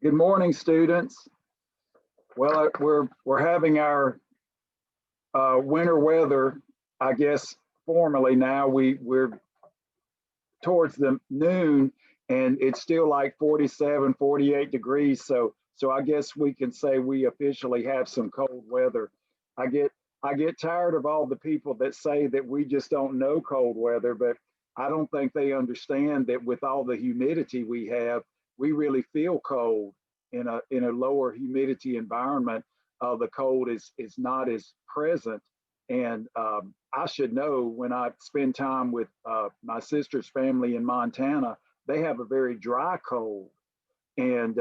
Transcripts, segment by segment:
Good morning, students. Well, we're having our winter weather, I guess formally now. We're towards the noon and it's still like 47, 48 degrees. So I guess we can say we officially have some cold weather. I get I get tired of all the people that say that we just don't know cold weather, but I don't think they understand that with all the humidity we have, we really feel cold in a lower humidity environment. The cold is not as present. And I should know when I spend time with my sister's family in Montana, they have a very dry cold. And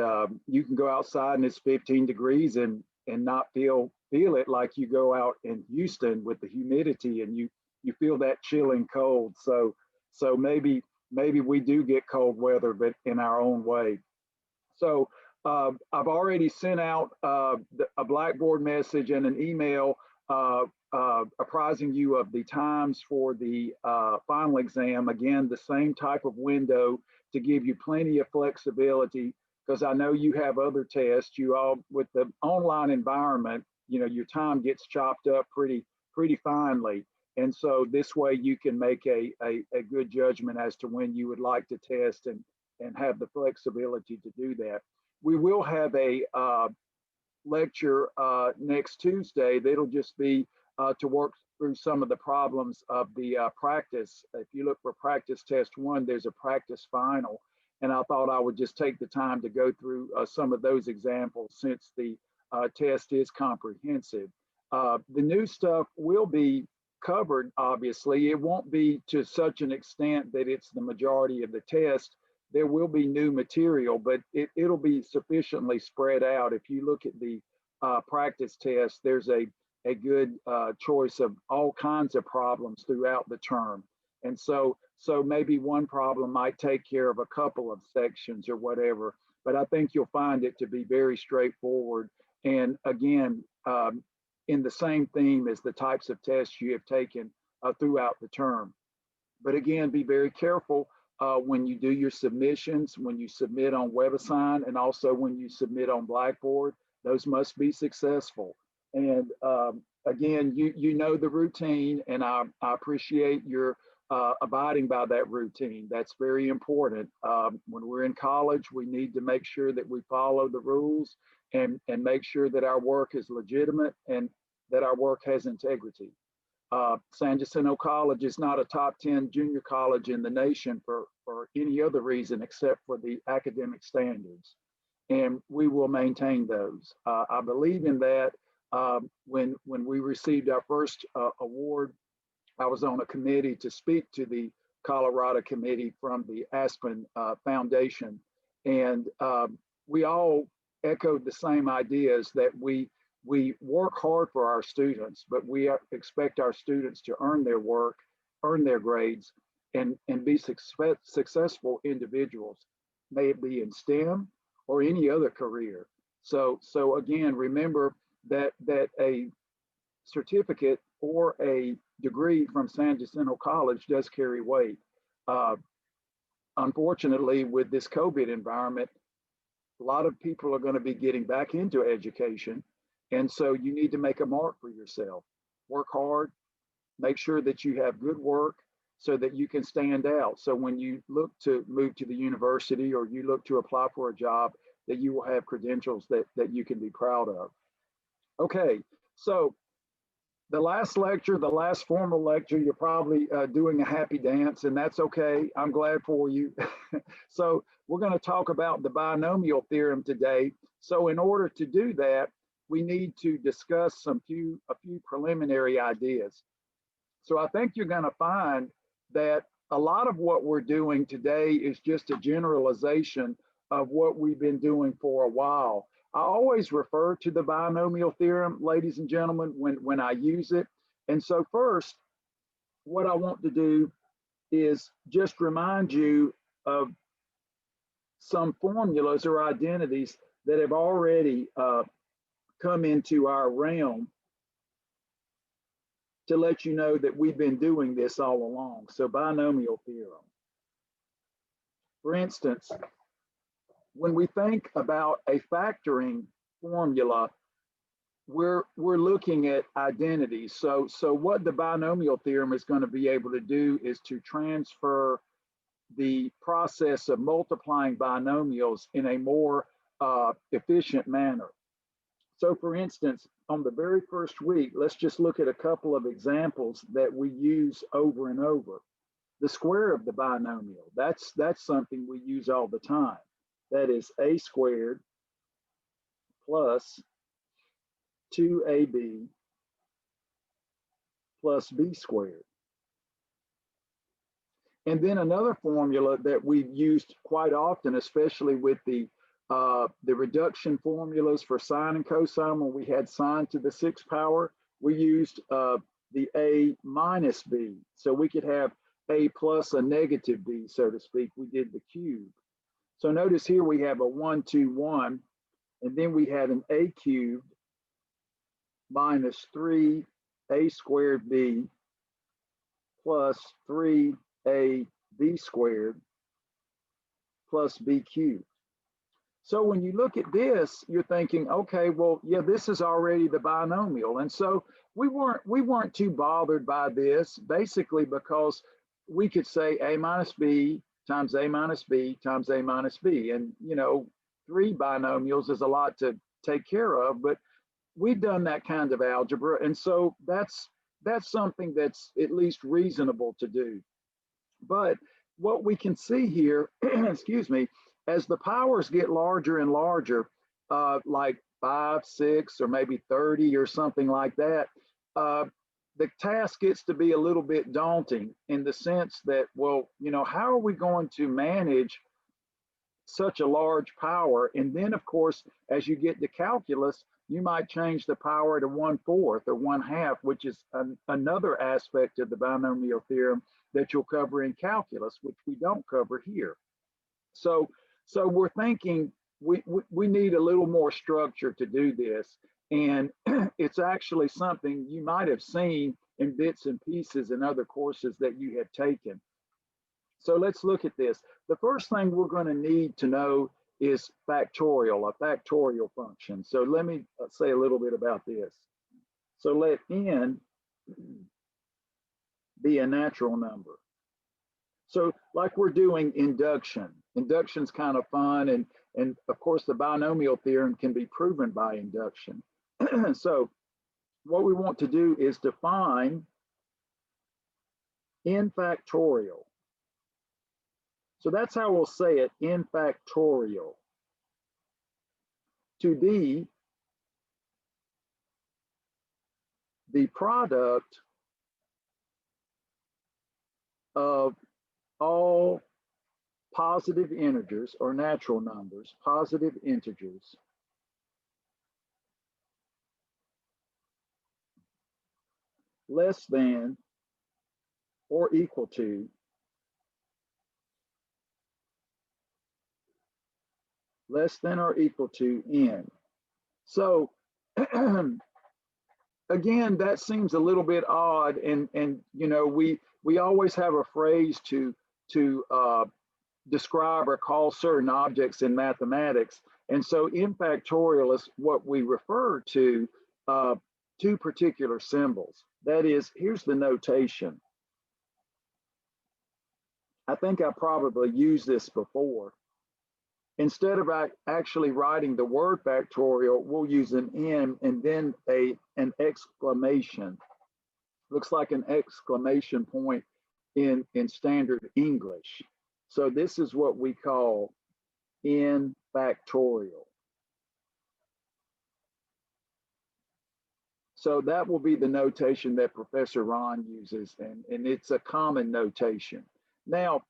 you can go outside and it's 15 degrees and not feel it like you go out in Houston with the humidity and you feel that chilling cold. So maybe we do get cold weather, but in our own way. So I've already sent out a Blackboard message and an email apprising you of the times for the final exam. Again, the same type of window to give you plenty of flexibility, because I know you have other tests. You all, with the online environment, you know, your time gets chopped up pretty finely. And so this way you can make a good judgment as to when you would like to test and have the flexibility to do that. We will have a lecture next Tuesday that'll just be to work through some of the problems of the practice. If you look for practice test 1, there's a practice final. And I thought I would just take the time to go through some of those examples since the test is comprehensive. The new stuff will be covered, obviously. It won't be to such an extent that it's the majority of the test. There will be new material, but it'll be sufficiently spread out. If you look at the practice test, there's a good choice of all kinds of problems throughout the term. And so maybe one problem might take care of a couple of sections or whatever, but I think you'll find it to be very straightforward. And again, in the same theme as the types of tests you have taken throughout the term. But again, be very careful when you do your submissions, when you submit on WebAssign, and also when you submit on Blackboard. Those must be successful. And again, you know the routine, and I appreciate your abiding by that routine. That's very important. When we're in college, we need to make sure that we follow the rules and make sure that our work is legitimate and that our work has integrity. San Jacinto College is not a top 10 junior college in the nation for any other reason except for the academic standards. And we will maintain those. I believe in that. When we received our first award, I was on a committee to speak to the Colorado committee from the Aspen Foundation. And we all echoed the same ideas that we work hard for our students, but we expect our students to earn their work, earn their grades, and be successful individuals, may it be in STEM or any other career. So again, remember that a certificate or a degree from San Jacinto College does carry weight. Unfortunately, with this COVID environment, a lot of people are going to be getting back into education. And so you need to make a mark for yourself. Work hard, make sure that you have good work so that you can stand out. So when you look to move to the university or you look to apply for a job, that you will have credentials that you can be proud of. Okay, so the last lecture, the last formal lecture, you're probably doing a happy dance, and that's okay. I'm glad for you. So we're going to talk about the binomial theorem today. So in order to do that, we need to discuss a few preliminary ideas. So I think you're going to find that a lot of what we're doing today is just a generalization of what we've been doing for a while. I always refer to the binomial theorem, ladies and gentlemen, when I use it. And so first, what I want to do is just remind you of some formulas or identities that have already come into our realm to let you know that we've been doing this all along. So binomial theorem. For instance, when we think about a factoring formula, we're looking at identities. So what the binomial theorem is going to be able to do is to transfer the process of multiplying binomials in a more efficient manner. So for instance, on the very first week, let's just look at a couple of examples that we use over and over. The square of the binomial, that's something we use all the time. That is a squared plus 2ab plus b squared. And then another formula that we've used quite often, especially with the reduction formulas for sine and cosine, when we had sine to the 6th power, we used the a minus b. So we could have a plus a negative b, so to speak. We did the cube. So notice here we have a 1, 2, 1, and then we had an a cubed minus 3a squared b plus 3ab squared plus b cubed. So when you look at this, you're thinking, okay, well, yeah, this is already the binomial. And so we weren't too bothered by this, basically because we could say a minus b times a minus b times a minus b. And, you know, 3 binomials is a lot to take care of, but we've done that kind of algebra. And so that's something that's at least reasonable to do. But what we can see here, excuse me, as the powers get larger and larger, like 5, 6, or maybe 30 or something like that, the task gets to be a little bit daunting in the sense that, well, you know, how are we going to manage such a large power? And then, of course, as you get to calculus, you might change the power to 1/4 or 1/2, which is another aspect of the binomial theorem that you'll cover in calculus, which we don't cover here. So we're thinking we need a little more structure to do this. And it's actually something you might have seen in bits and pieces in other courses that you have taken. So let's look at this. The first thing we're going to need to know is factorial, a factorial function. So let me say a little bit about this. So let n be a natural number. So like we're doing induction. Induction's kind of fun, and of course the binomial theorem can be proven by induction. So what we want to do is define n factorial. So that's how we'll say it, n factorial, to be the product of all positive integers or natural numbers, positive integers, less than or equal to n. So again, that seems a little bit odd, and you know, we always have a phrase to describe or call certain objects in mathematics, and so n factorial is what we refer to 2 particular symbols. That is, here's the notation. I think I probably used this before. Instead of actually writing the word factorial, we'll use an n and then an exclamation. Looks like an exclamation point in standard English. So this is what we call n factorial. So that will be the notation that Professor Ron uses, and it's a common notation. Now,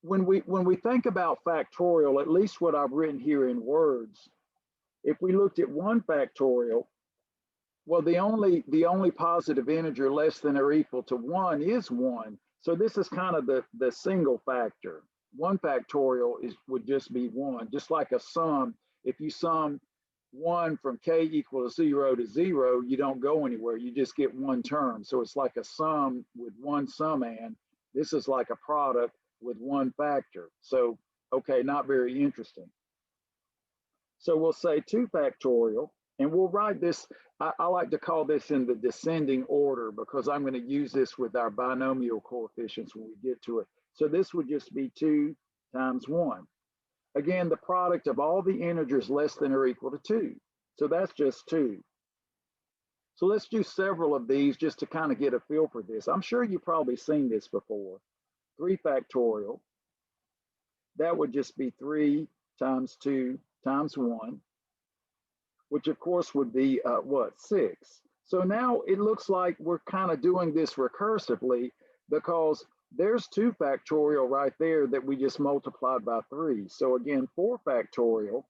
when we think about factorial, at least what I've written here in words, if we looked at 1 factorial, well, the only positive integer less than or equal to 1 is 1. So this is kind of the single factor. 1 factorial would just be 1, just like a sum. If you sum 1 from k equal to 0 to 0, you don't go anywhere. You just get 1 term. So it's like a sum with 1 summand. This is like a product with 1 factor. So, okay, not very interesting. So we'll say 2 factorial, and we'll write this, I like to call this in the descending order because I'm going to use this with our binomial coefficients when we get to it. So this would just be 2 times 1. Again, the product of all the integers less than or equal to 2. So that's just 2. So let's do several of these just to kind of get a feel for this. I'm sure you've probably seen this before. 3 factorial, that would just be 3 times 2 times 1, which of course would be what, 6. So now it looks like we're kind of doing this recursively because there's 2 factorial right there that we just multiplied by 3. So again, 4 factorial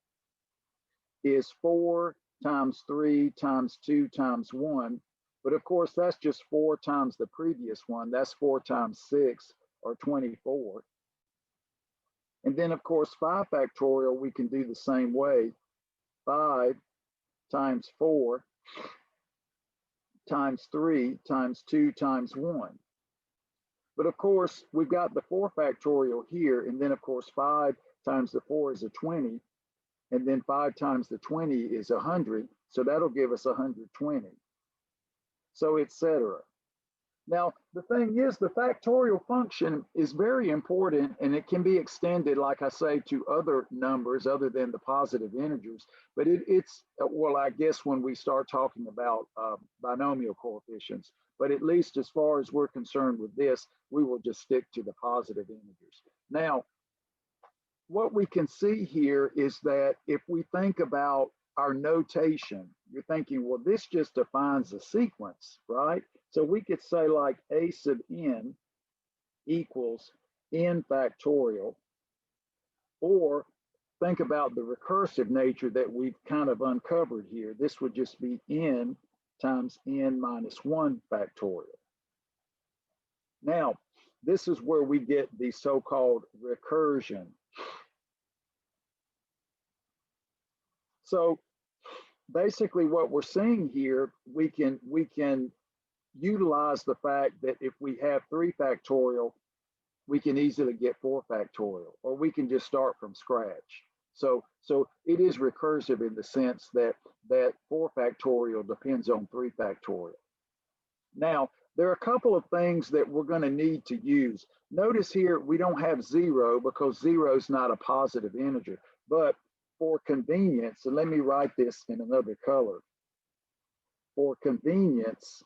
is 4 times 3 times 2 times 1. But of course, that's just 4 times the previous one. That's 4 times 6, or 24. And then, of course, 5 factorial, we can do the same way. 5 times 4 times 3 times 2 times 1. But of course, we've got the 4 factorial here. And then, of course, 5 times the 4 is a 20. And then 5 times the 20 is 100. So that'll give us 120. So, etc. Now, the thing is, the factorial function is very important, and it can be extended, like I say, to other numbers other than the positive integers. But it's, well, I guess when we start talking about binomial coefficients, but at least as far as we're concerned with this, we will just stick to the positive integers. Now, what we can see here is that if we think about our notation, you're thinking, well, this just defines a sequence, right? So we could say like a sub n equals n factorial, or think about the recursive nature that we've kind of uncovered here. This would just be n times n minus 1 factorial. Now, this is where we get the so-called recursion. So basically what we're seeing here, we can utilize the fact that if we have 3 factorial, we can easily get 4 factorial, or we can just start from scratch. So it is recursive in the sense that 4 factorial depends on 3 factorial. Now, there are a couple of things that we're going to need to use. Notice here, we don't have 0 because 0 is not a positive integer, but for convenience, and let me write this in another color. For convenience,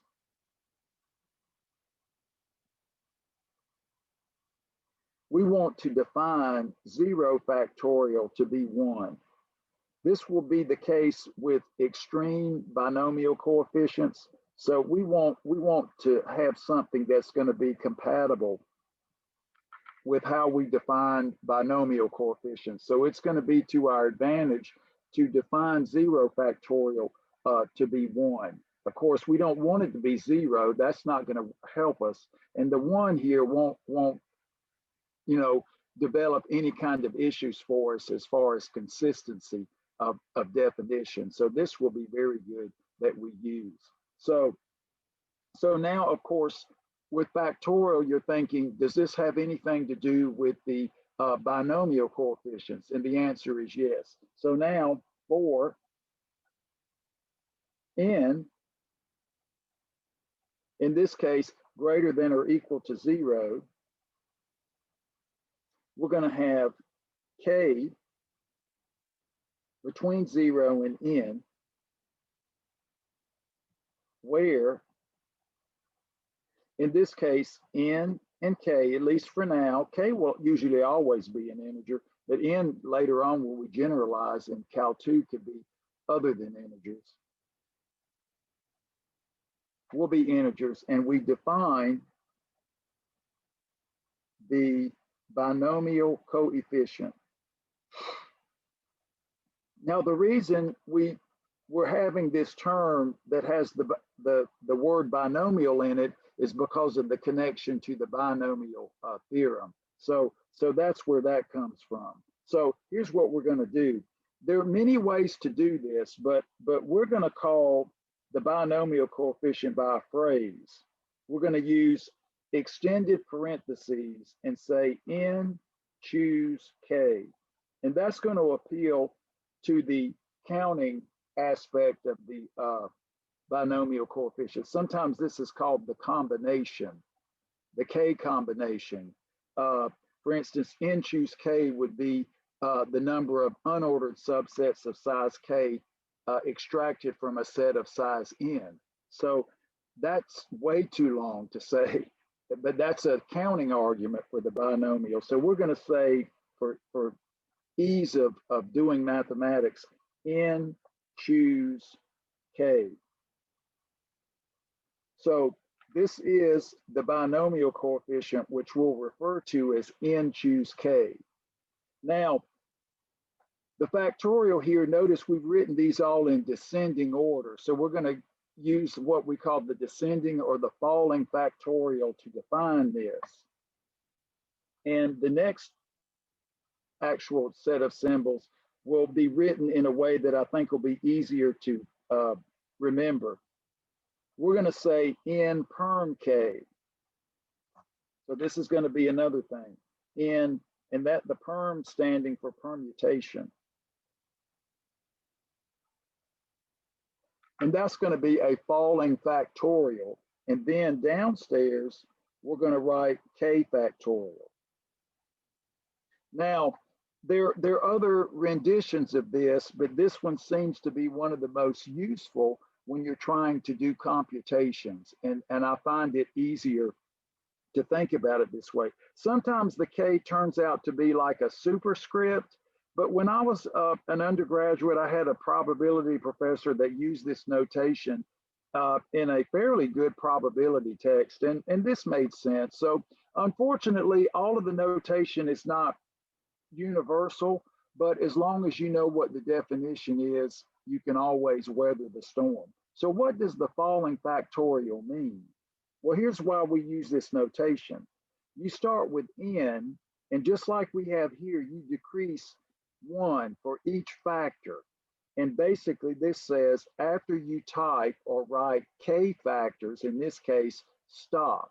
we want to define 0 factorial to be 1. This will be the case with extreme binomial coefficients. So we want to have something that's going to be compatible with how we define binomial coefficients. So it's going to be to our advantage to define 0 factorial to be 1. Of course, we don't want it to be 0. That's not going to help us. And the 1 here won't develop any kind of issues for us as far as consistency of definition. So this will be very good that we use. So now, of course, with factorial, you're thinking, does this have anything to do with the binomial coefficients? And the answer is yes. So now for n, in this case, greater than or equal to 0, we're going to have k between 0 and n, where in this case, n and k, at least for now, k will usually always be an integer, but n later on when we generalize in Cal 2 could be other than integers, will be integers, and we define the binomial coefficient. Now, the reason we're having this term that has the word binomial in it is because of the connection to the binomial theorem. So that's where that comes from. So here's what we're going to do. There are many ways to do this, but we're going to call the binomial coefficient by a phrase. We're going to use extended parentheses and say n choose k. And that's going to appeal to the counting aspect of the binomial coefficient. Sometimes this is called the combination, the K combination. For instance, n choose K would be the number of unordered subsets of size K extracted from a set of size n. So that's way too long to say, but that's a counting argument for the binomial. So we're going to say for ease of doing mathematics, n choose K. So this is the binomial coefficient, which we'll refer to as n choose K. Now, the factorial here, notice we've written these all in descending order. So we're going to use what we call the descending or the falling factorial to define this. And the next actual set of symbols will be written in a way that I think will be easier to remember. We're going to say n perm K. So this is going to be another thing. N, and that the perm standing for permutation. And that's going to be a falling factorial. And then downstairs, we're going to write K factorial. Now, there are other renditions of this, but this one seems to be one of the most useful when you're trying to do computations. And I find it easier to think about it this way. Sometimes the K turns out to be like a superscript, but when I was an undergraduate, I had a probability professor that used this notation in a fairly good probability text, and this made sense. So unfortunately, all of the notation is not universal, but as long as you know what the definition is, you can always weather the storm. So what does the falling factorial mean? Well, here's why we use this notation. You start with n, and just like we have here, you decrease 1 for each factor. And basically this says after you type or write K factors, in this case, stop.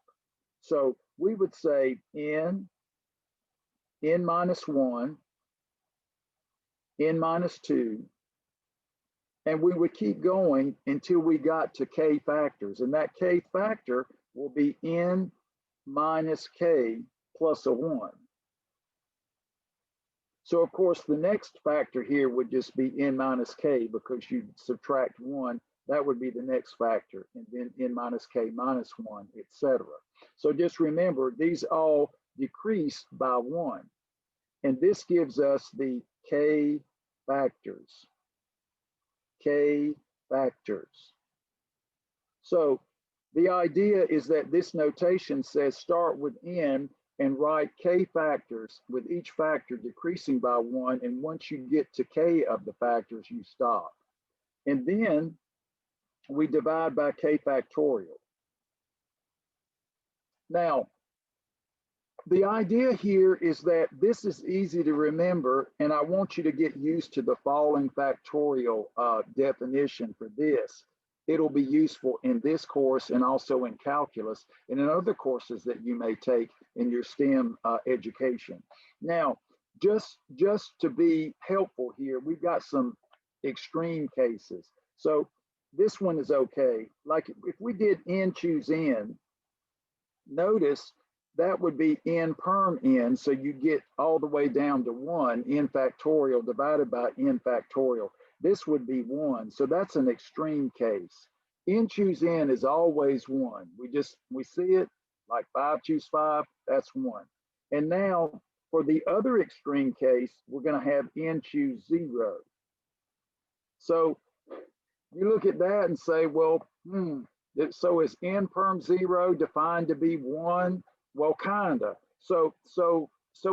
So we would say n minus 1, n minus 2, and we would keep going until we got to K factors. And that K factor will be n minus K plus a 1. So of course, the next factor here would just be n minus K because you subtract 1, that would be the next factor, and then n minus K minus 1, etc. So just remember, these all decrease by 1. And this gives us the K factors. K factors. So the idea is that this notation says start with n and write K factors with each factor decreasing by 1. And once you get to K of the factors, you stop. And then we divide by K factorial. Now, the idea here is that this is easy to remember, and I want you to get used to the falling factorial definition for this. It'll be useful in this course and also in calculus and in other courses that you may take in your STEM education. Now, just to be helpful here, we've got some extreme cases. So this one is okay. Like if we did n choose n, notice that would be n perm n, so you get all the way down to 1, n factorial divided by n factorial. This would be 1, so that's an extreme case. N choose n is always 1. We see it, like 5 choose 5, that's 1. And now, for the other extreme case, we're going to have n choose 0. So you look at that and say, well, so is n perm 0 defined to be 1? Well, kinda. So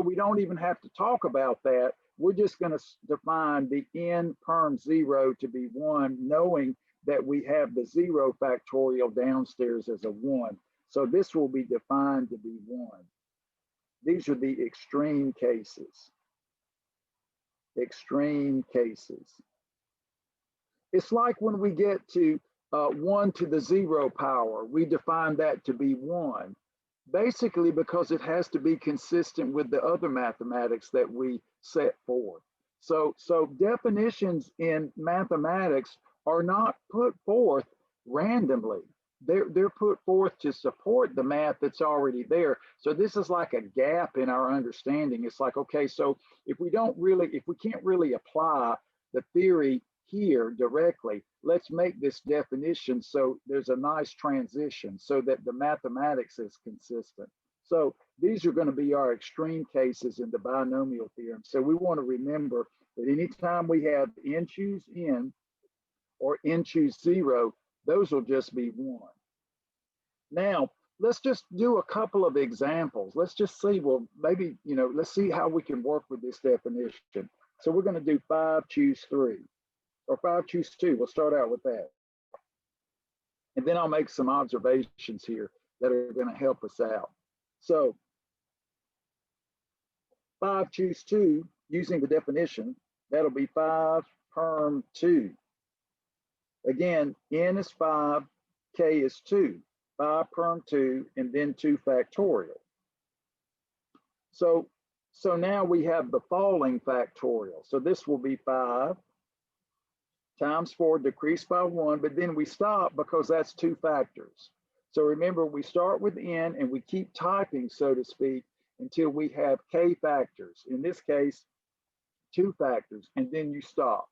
we don't even have to talk about that. We're just going to define the n perm 0 to be 1, knowing that we have the 0 factorial downstairs as a 1. So this will be defined to be 1. These are the extreme cases. Extreme cases. It's like when we get to 1 to the 0 power, we define that to be 1. Basically because it has to be consistent with the other mathematics that we set forth. So definitions in mathematics are not put forth randomly. They're put forth to support the math that's already there. So this is like a gap in our understanding. It's like, okay, so if we can't really apply the theory here directly, let's make this definition so there's a nice transition so that the mathematics is consistent. So these are going to be our extreme cases in the binomial theorem. So we want to remember that anytime we have n choose n or n choose 0, those will just be 1. Now, let's just do a couple of examples. Let's just see, well, maybe, let's see how we can work with this definition. So we're going to do 5 choose 3 or 5 choose 2. We'll start out with that. And then I'll make some observations here that are going to help us out. So 5 choose 2, using the definition, that'll be 5 perm 2. Again, n is 5, k is 2, 5 perm 2, and then 2 factorial. So now we have the falling factorial. So this will be 5 times 4 decreased by 1, but then we stop because that's 2 factors. So remember, we start with n and we keep typing, so to speak, until we have k factors. In this case, 2 factors, and then you stop.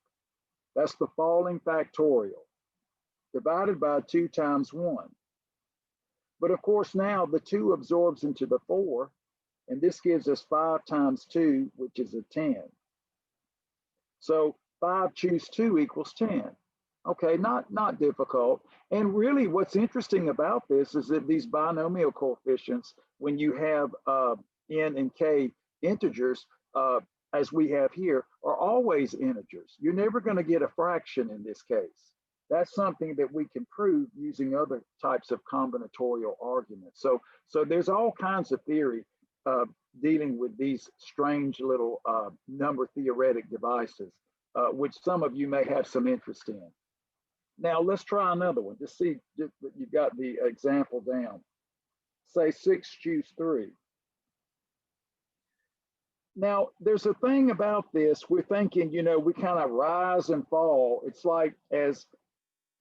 That's the falling factorial, divided by 2 times 1. But of course, now the 2 absorbs into the 4, and this gives us 5 times 2, which is a 10. So 5 choose 2 equals 10. Okay, not difficult. And really what's interesting about this is that these binomial coefficients, when you have n and k integers, as we have here, are always integers. You're never going to get a fraction in this case. That's something that we can prove using other types of combinatorial arguments. So there's all kinds of theory dealing with these strange little number theoretic devices, which some of you may have some interest in. Now let's try another one. Just see that you got the example down. Say 6 choose 3. Now, there's a thing about this. We're thinking, we kind of rise and fall. It's like as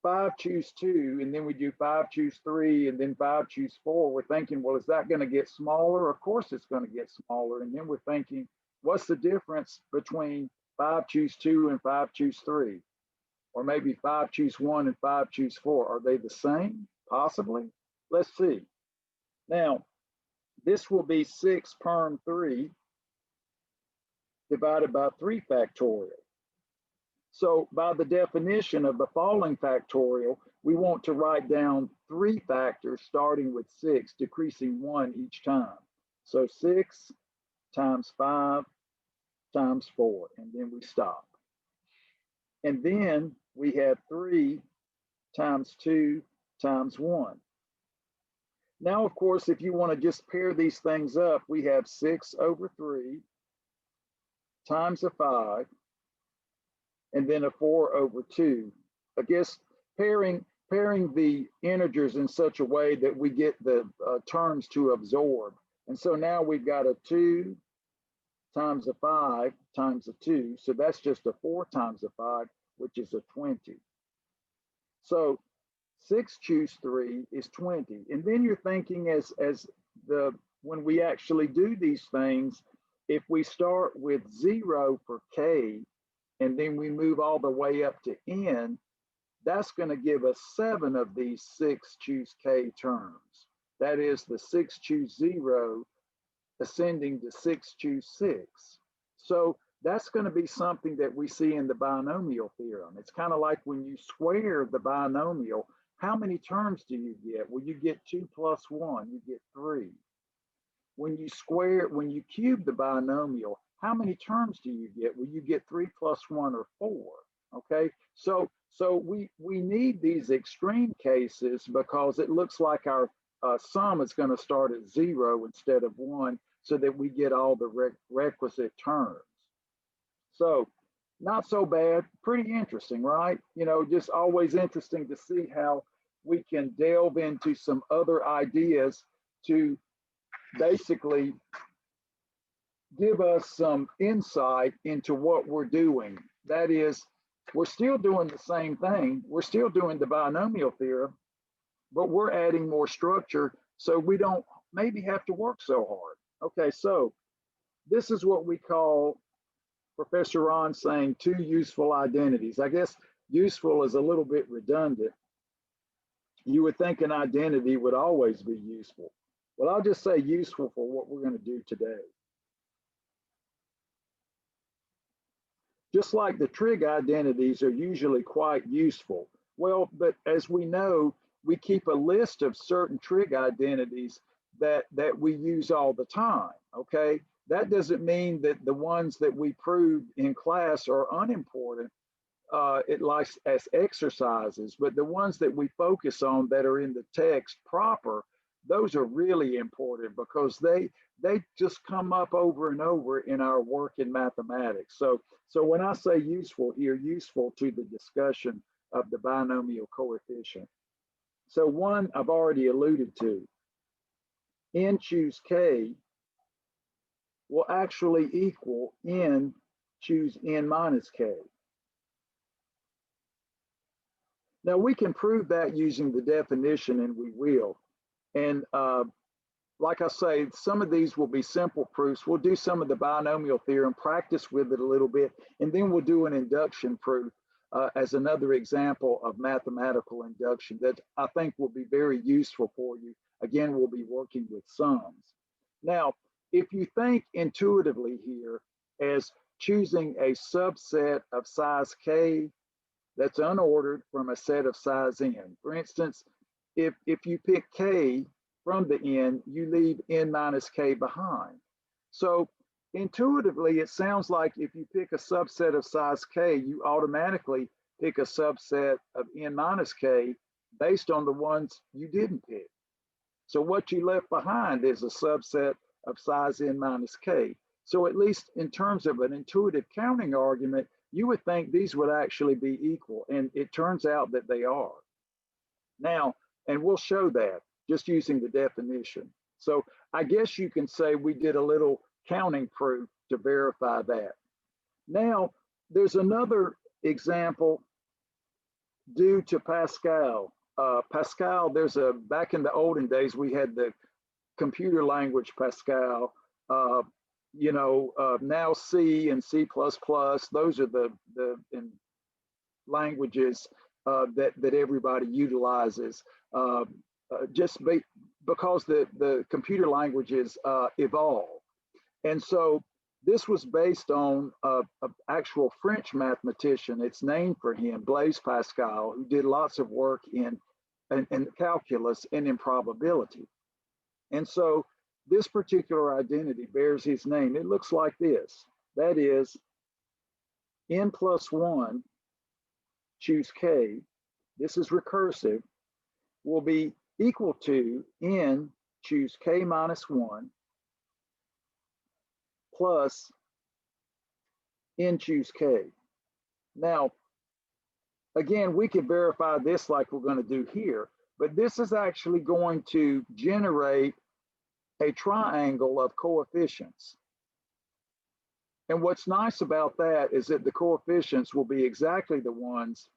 5 choose 2, and then we do 5 choose 3, and then 5 choose 4. We're thinking, well, is that going to get smaller? Of course it's going to get smaller. And then we're thinking, what's the difference between 5 choose 2 and 5 choose 3? Or maybe 5 choose 1 and 5 choose 4. Are they the same? Possibly. Let's see. Now, this will be 6 perm 3 divided by 3 factorial. So by the definition of the falling factorial, we want to write down 3 factors starting with 6, decreasing 1 each time. So 6 times 5 times 4, and then we stop. And then we have 3 times 2 times 1. Now, of course, if you want to just pair these things up, we have 6 over 3 times a 5, and then a 4 over 2. I guess pairing the integers in such a way that we get the terms to absorb. And so now we've got a 2 times a 5 times a 2. So that's just a 4 times a 5, which is a 20. So 6 choose 3 is 20. And then you're thinking when we actually do these things, if we start with 0 for k, and then we move all the way up to n, that's going to give us 7 of these 6 choose k terms. That is the 6 choose 0 ascending to 6 choose 6. So that's going to be something that we see in the binomial theorem. It's kind of like when you square the binomial, how many terms do you get? Well, you get 2 plus 1, you get 3. When you cube the binomial, how many terms do you get? Well, you get 3 plus 1 or 4. Okay, so we need these extreme cases because it looks like our sum is going to start at 0 instead of 1, so that we get all the requisite terms. So not so bad, pretty interesting, right? Just always interesting to see how we can delve into some other ideas to basically give us some insight into what we're doing. That is, we're still doing the same thing. We're still doing the binomial theorem, but we're adding more structure so we don't maybe have to work so hard. Okay, so this is what we call Professor Ron saying two useful identities. I guess useful is a little bit redundant. You would think an identity would always be useful. Well, I'll just say useful for what we're going to do today. Just like the trig identities are usually quite useful. Well, but as we know, we keep a list of certain trig identities that we use all the time, okay? That doesn't mean that the ones that we prove in class are unimportant, it likes as exercises, but the ones that we focus on that are in the text proper, those are really important because they just come up over and over in our work in mathematics. So when I say useful here, useful to the discussion of the binomial coefficient. So one I've already alluded to, n choose k will actually equal n choose n minus k. Now we can prove that using the definition, and we will. And like I say, some of these will be simple proofs. We'll do some of the binomial theorem, practice with it a little bit, and then we'll do an induction proof as another example of mathematical induction that I think will be very useful for you. Again, we'll be working with sums. Now, if you think intuitively here as choosing a subset of size k that's unordered from a set of size n. For instance, if you pick k from the n, you leave n minus k behind. So intuitively, it sounds like if you pick a subset of size k, you automatically pick a subset of n minus k based on the ones you didn't pick. So what you left behind is a subset of size n minus k. So at least in terms of an intuitive counting argument, you would think these would actually be equal, and it turns out that they are. Now, and we'll show that just using the definition. So I guess you can say we did a little counting proof to verify that. Now, there's another example due to Pascal. Pascal, back in the olden days, we had the computer language Pascal. Now C and C++, those are the languages that everybody utilizes, because the computer languages evolve. And so this was based on an actual French mathematician. It's named for him, Blaise Pascal, who did lots of work in calculus and in probability. And so this particular identity bears his name. It looks like this. That is, n plus 1, choose k, this is recursive, will be equal to n, choose k minus 1, plus n, choose k. Now, again, we can verify this like we're going to do here, but this is actually going to generate a triangle of coefficients. And what's nice about that is that the coefficients will be exactly the ones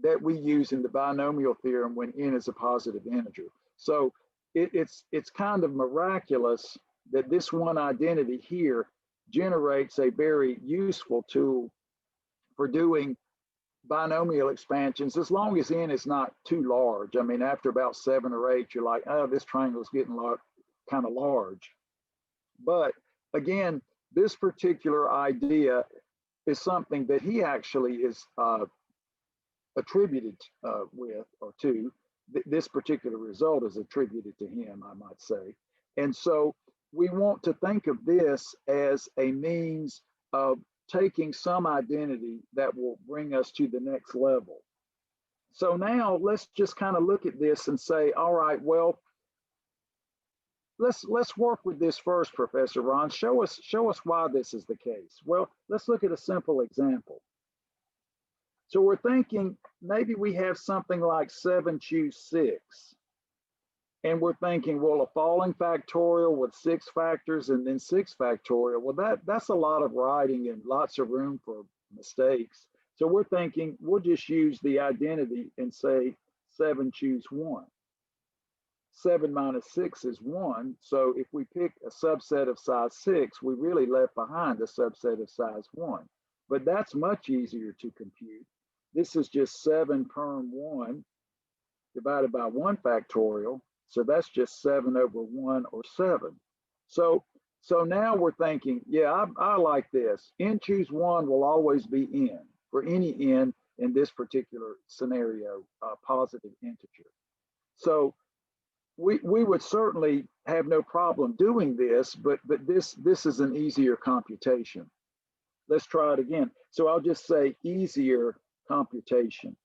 that we use in the binomial theorem when n is a positive integer. So it's kind of miraculous that this one identity here generates a very useful tool for doing binomial expansions, as long as n is not too large. I mean, after about 7 or 8, you're like, oh, this triangle is getting kind of large. But again, this particular idea is something that he actually is attributed with or to. This particular result is attributed to him, I might say. And so we want to think of this as a means of taking some identity that will bring us to the next level. So now let's just kind of look at this and say, all right, well, let's work with this first, Professor Ron. Show us why this is the case. Well, let's look at a simple example. So we're thinking maybe we have something like 7 choose 6. And we're thinking, well, a falling factorial with 6 factors and then 6 factorial. Well, that's a lot of writing and lots of room for mistakes. So we're thinking we'll just use the identity and say 7 choose 1. 7 minus 6 is 1. So if we pick a subset of size 6, we really left behind a subset of size 1. But that's much easier to compute. This is just 7 perm 1 divided by 1 factorial. So that's just 7 over 1 or 7. So now we're thinking, yeah, I like this. N choose 1 will always be n for any n in this particular scenario, positive integer. So we would certainly have no problem doing this, but this is an easier computation. Let's try it again. So I'll just say easier computation.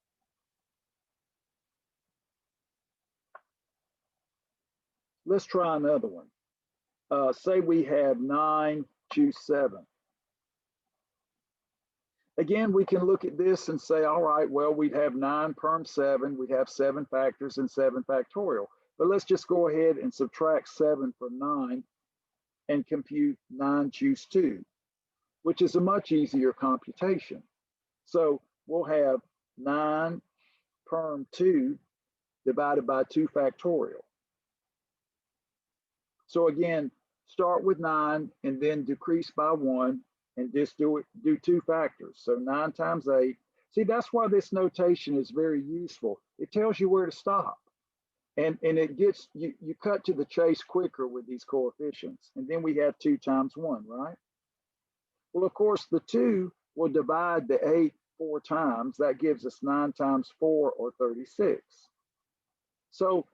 Let's try another one. Say we have 9 choose 7. Again, we can look at this and say, all right, well, we'd have 9 perm 7, we'd have 7 factors and 7 factorial. But let's just go ahead and subtract 7 from 9 and compute 9 choose 2, which is a much easier computation. So we'll have 9 perm 2 divided by 2 factorial. So again, start with 9 and then decrease by 1 and just do 2 factors. So 9 times 8. See, that's why this notation is very useful. It tells you where to stop. And it gets, you cut to the chase quicker with these coefficients. And then we have 2 times 1, right? Well, of course, the 2 will divide the 8 4 times. That gives us 9 times 4 or 36. So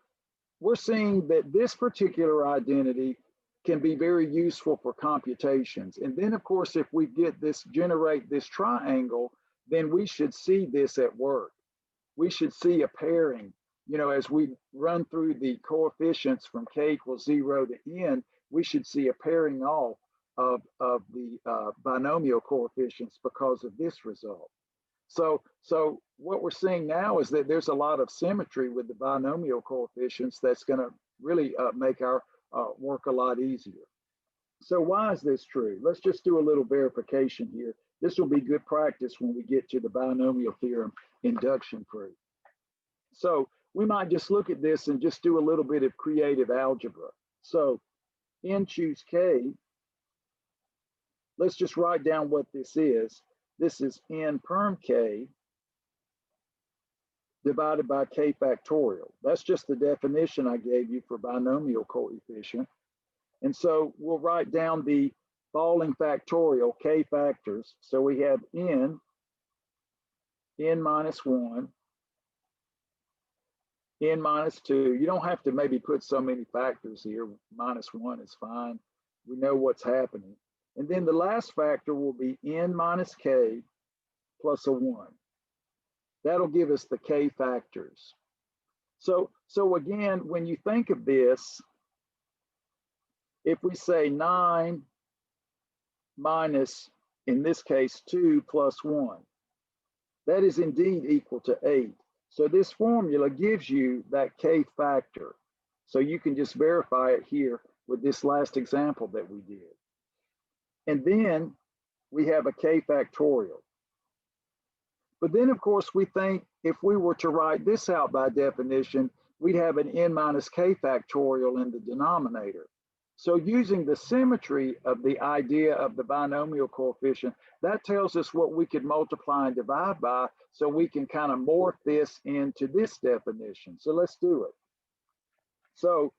we're seeing that this particular identity can be very useful for computations. And then, of course, if we get this, generate this triangle, then we should see this at work. We should see a pairing. You know, as we run through the coefficients from k equals 0 to n, we should see a pairing off of the binomial coefficients because of this result. So what we're seeing now is that there's a lot of symmetry with the binomial coefficients that's going to really make our work a lot easier. So why is this true? Let's just do a little verification here. This will be good practice when we get to the binomial theorem induction proof. So we might just look at this and just do a little bit of creative algebra. So n choose k, let's just write down what this is. This is n perm k divided by k factorial. That's just the definition I gave you for binomial coefficient. And so we'll write down the falling factorial, k factors. So we have n minus 1, n minus 2. You don't have to maybe put so many factors here. Minus 1 is fine. We know what's happening. And then the last factor will be n minus k plus a 1. That'll give us the k factors. So again, when you think of this, if we say 9 minus, in this case, 2 plus 1, that is indeed equal to 8. So this formula gives you that k factor. So you can just verify it here with this last example that we did. And then we have a k factorial. But then, of course, we think if we were to write this out by definition, we'd have an n minus k factorial in the denominator. So using the symmetry of the idea of the binomial coefficient, that tells us what we could multiply and divide by, so we can kind of morph this into this definition. So let's do it. So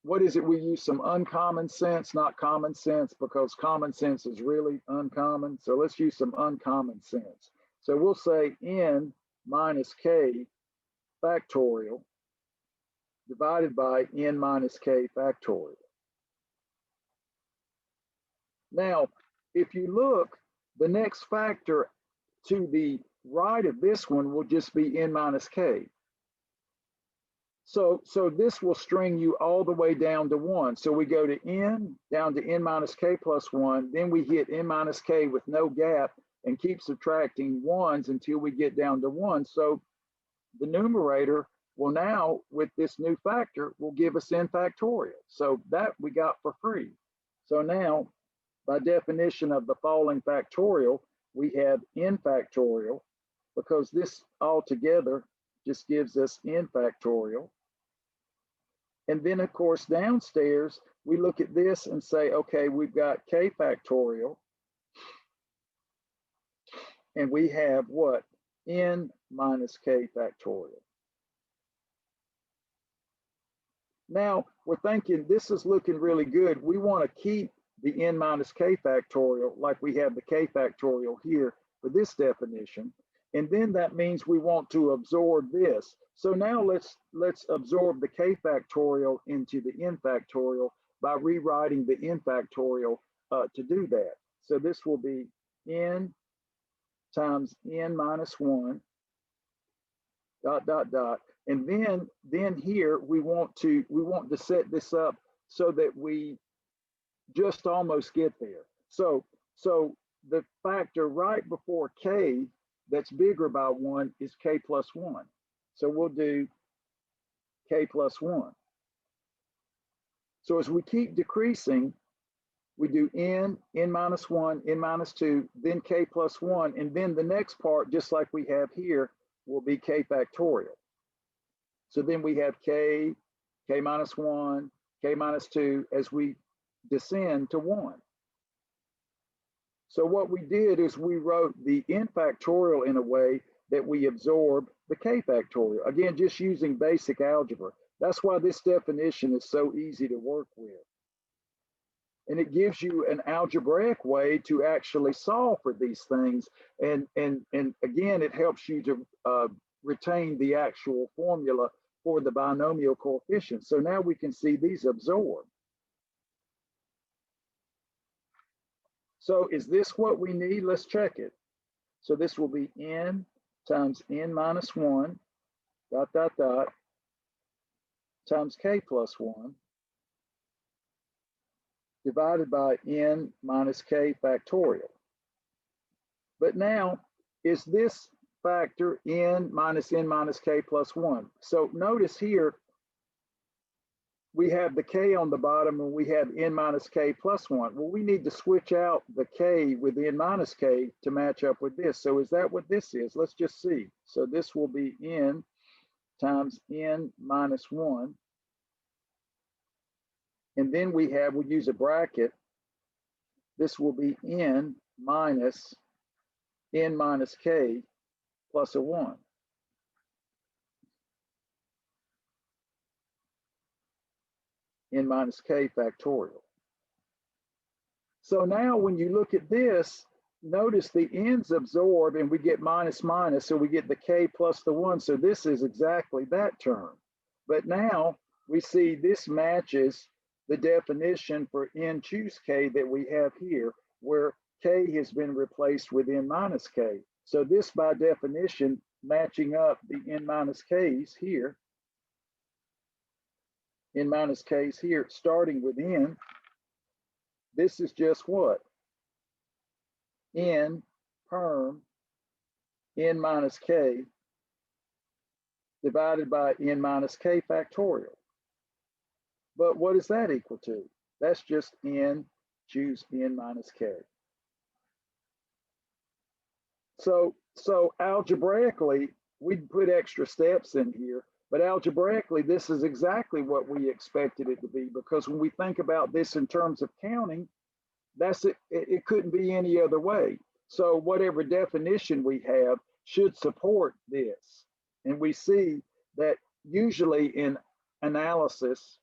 what is it? We use some uncommon sense, not common sense, because common sense is really uncommon. So let's use some uncommon sense. So we'll say n minus k factorial divided by n minus k factorial. Now, if you look, the next factor to the right of this one will just be n minus k. So this will string you all the way down to 1. So we go to n, down to n minus k plus 1, then we hit n minus k with no gap and keep subtracting 1s until we get down to 1. So the numerator Well, now with this new factor will give us n factorial. So that we got for free. So now, by definition of the following factorial, we have n factorial, because this altogether just gives us n factorial. And then, of course, downstairs, we look at this and say, okay, we've got k factorial. And we have what? N minus k factorial. Now, we're thinking this is looking really good. We want to keep the n minus k factorial like we have the k factorial here for this definition. And then that means we want to absorb this. So now let's absorb the k factorial into the n factorial by rewriting the n factorial to do that. So this will be n times n minus 1 dot dot dot. And then here we want to set this up so that we just almost get there. So the factor right before k that's bigger by 1 is k plus 1. So we'll do k plus 1. So as we keep decreasing, we do n minus 1, n minus 2, then k plus 1, and then the next part, just like we have here, will be k factorial. So then we have k minus 1, k minus 2 as we descend to 1. So what we did is we wrote the n factorial in a way that we absorb the k factorial. Again, just using basic algebra. That's why this definition is so easy to work with. And it gives you an algebraic way to actually solve for these things. And again, it helps you to retain the actual formula for the binomial coefficients. So now we can see these absorb. So is this what we need? Let's check it. So this will be n times n minus 1 dot dot dot times k plus 1 divided by n minus k factorial. But now, is this factor n minus k plus 1? So notice here, we have the k on the bottom and we have n minus k plus 1. Well, we need to switch out the k with n minus k to match up with this. So is that what this is? Let's just see. So this will be n times n minus 1. And then we use a bracket. This will be n minus k plus a 1. N minus k factorial. So now when you look at this, notice the n's absorb and we get minus minus, so we get the k plus the 1. So this is exactly that term. But now we see this matches the definition for n choose k that we have here, where k has been replaced with n minus k. So this by definition matching up the n minus k's here, n minus k's here, starting with n, this is just what? N perm n minus k divided by n minus k factorial. But what is that equal to? That's just n choose n minus k. So algebraically, we put extra steps in here, but algebraically, this is exactly what we expected it to be, because when we think about this in terms of counting, that's it. It couldn't be any other way. So whatever definition we have should support this. And we see that usually in analysis,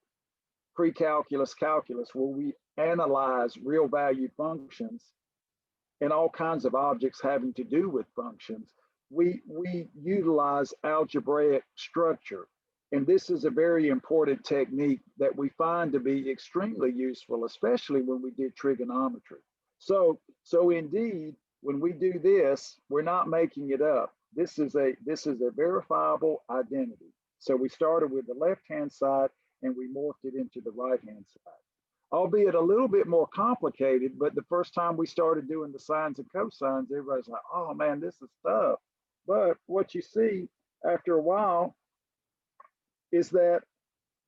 pre-calculus, calculus, where we analyze real value functions and all kinds of objects having to do with functions, we utilize algebraic structure. And this is a very important technique that we find to be extremely useful, especially when we did trigonometry. So indeed, when we do this, we're not making it up. This is a verifiable identity. So we started with the left-hand side and we morphed it into the right-hand side, albeit a little bit more complicated. But the first time we started doing the sines and cosines, everybody's like, oh man, this is tough. But what you see after a while, is that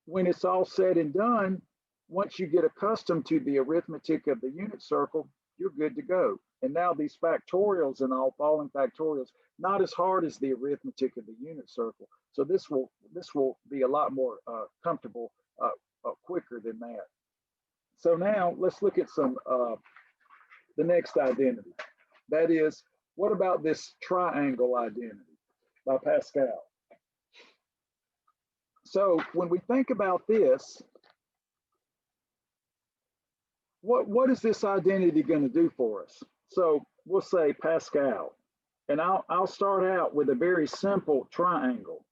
when it's all said and done, once you get accustomed to the arithmetic of the unit circle, you're good to go. And now these factorials and all following factorials, not as hard as the arithmetic of the unit circle. So this will be a lot more comfortable quicker than that. So now let's look at some the next identity. That is, what about this triangle identity by Pascal? So when we think about this, what is this identity going to do for us? So we'll say Pascal, and I'll start out with a very simple triangle.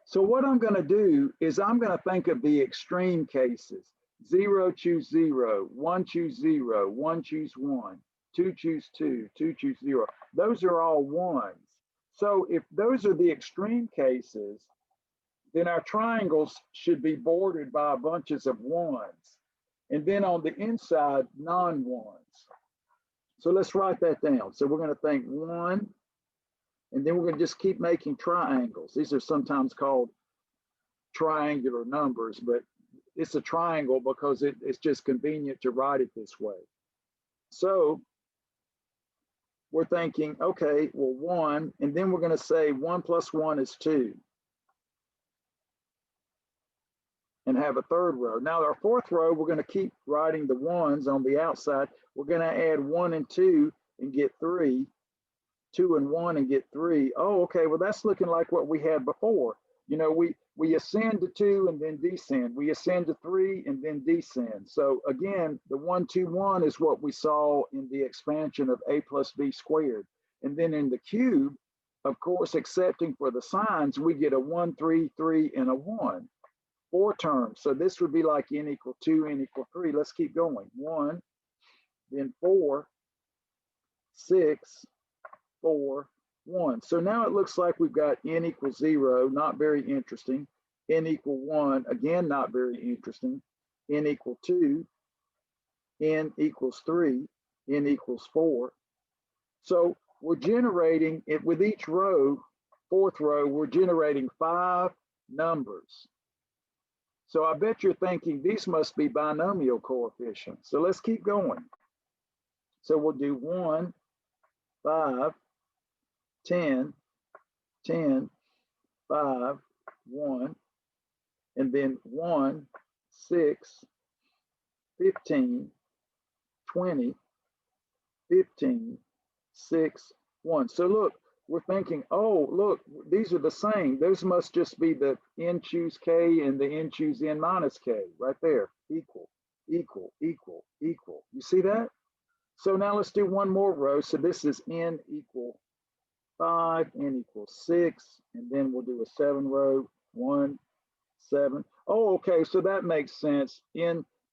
So what I'm going to do is I'm going to think of the extreme cases. 0, choose 0, 1, choose 0, 1, choose 1, 2, choose 2, 2, choose 0. Those are all ones. So if those are the extreme cases, then our triangles should be bordered by bunches of ones. And then on the inside, non-ones. So let's write that down. So we're going to think 1, and then we're going to just keep making triangles. These are sometimes called triangular numbers, but it's a triangle because it's just convenient to write it this way. So we're thinking, okay, well, 1, and then we're going to say 1 plus 1 is 2. And have a third row. Now our fourth row, we're going to keep writing the ones on the outside. We're going to add 1 and 2 and get 3, 2 and 1 and get 3. Oh, okay, well, that's looking like what we had before. You know, we ascend to 2 and then descend. We ascend to 3 and then descend. So again, the 1, 2, 1 is what we saw in the expansion of a plus b squared. And then in the cube, of course, excepting for the signs, we get a 1, 3, 3, and a 1. 4 terms. So this would be like n equal 2, n equal 3. Let's keep going. 1, then 4, 6, 4, 1. So now it looks like we've got n equals 0, not very interesting. N equal 1, again, not very interesting. N equal 2, n equals 3, n equals 4. So we're generating it with each row, fourth row, we're generating 5 numbers. So I bet you're thinking these must be binomial coefficients. So let's keep going. So we'll do 1, 5, 10, 10, 5, 1, and then 1, 6, 15, 20, 15, 6, 1. So look, we're thinking, oh, look, these are the same. Those must just be the n choose k and the n choose n minus k right there. Equal, equal, equal, equal. You see that? So now let's do one more row. So this is n equal 5, n equals 6, and then we'll do a 7 row, 1, 7. Oh, okay, so that makes sense.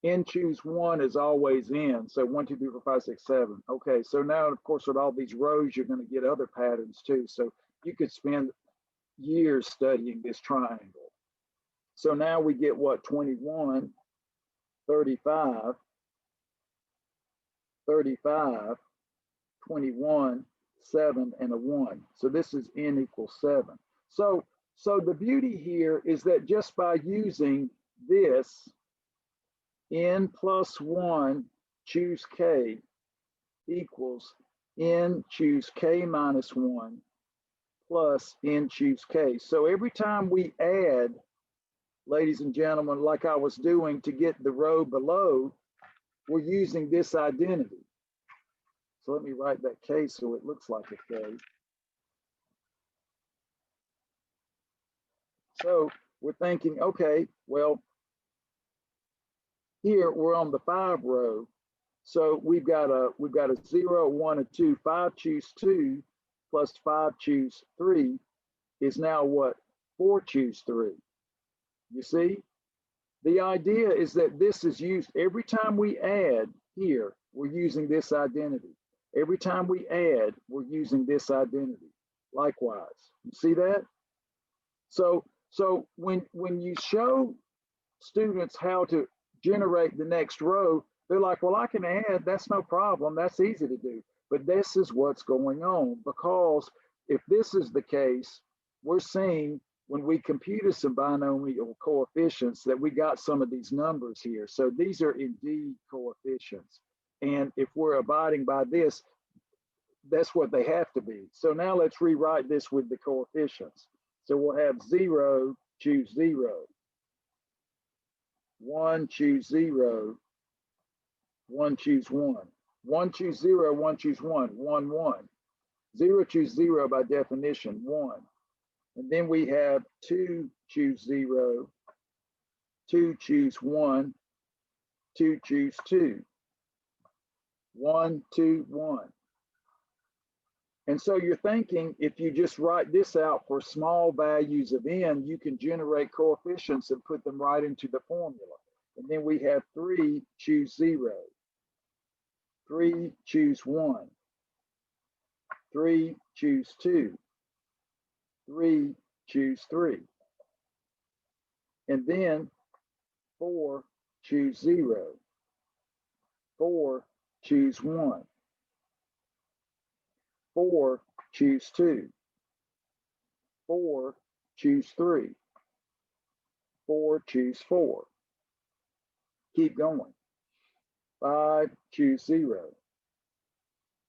N choose 1 is always n. So 1, 2, 3, 4, 5, 6, 7. Okay, so now, of course, with all these rows, you're going to get other patterns too. So you could spend years studying this triangle. So now we get what? 21, 35, 35, 21, 7, and a 1. So this is n equals 7. So the beauty here is that just by using this, n plus 1 choose k equals n choose k minus 1 plus n choose k. So every time we add, ladies and gentlemen, like I was doing to get the row below, we're using this identity. So let me write that k so it looks like a k. So we're thinking, okay, well, here we're on the 5 row. So we've got a 0, 1, and 2. 5 choose 2 plus 5 choose 3 is now what? 4 choose 3. You see? The idea is that this is used every time we add here, we're using this identity. Every time we add, we're using this identity. Likewise. You see that? So when you show students how to generate the next row, they're like, well, I can add, that's no problem, that's easy to do. But this is what's going on, because if this is the case, we're seeing when we computed some binomial coefficients that we got some of these numbers here. So these are indeed coefficients. And if we're abiding by this, that's what they have to be. So now let's rewrite this with the coefficients. So we'll have 0, choose 0. 1, choose 0. 1, choose 1. 1, choose 0. 1, choose 1. 1, 1. 0, choose 0 by definition, 1. And then we have 2, choose 0. 2, choose 1. 2, choose 2. 1, 2, 1. And so you're thinking, if you just write this out for small values of n, you can generate coefficients and put them right into the formula. And then we have 3, choose 0. 3, choose 1. 3, choose 2. 3, choose 3. And then 4, choose 0. 4, choose 1. 4, choose 2. 4, choose 3. 4, choose 4. Keep going. 5, choose 0.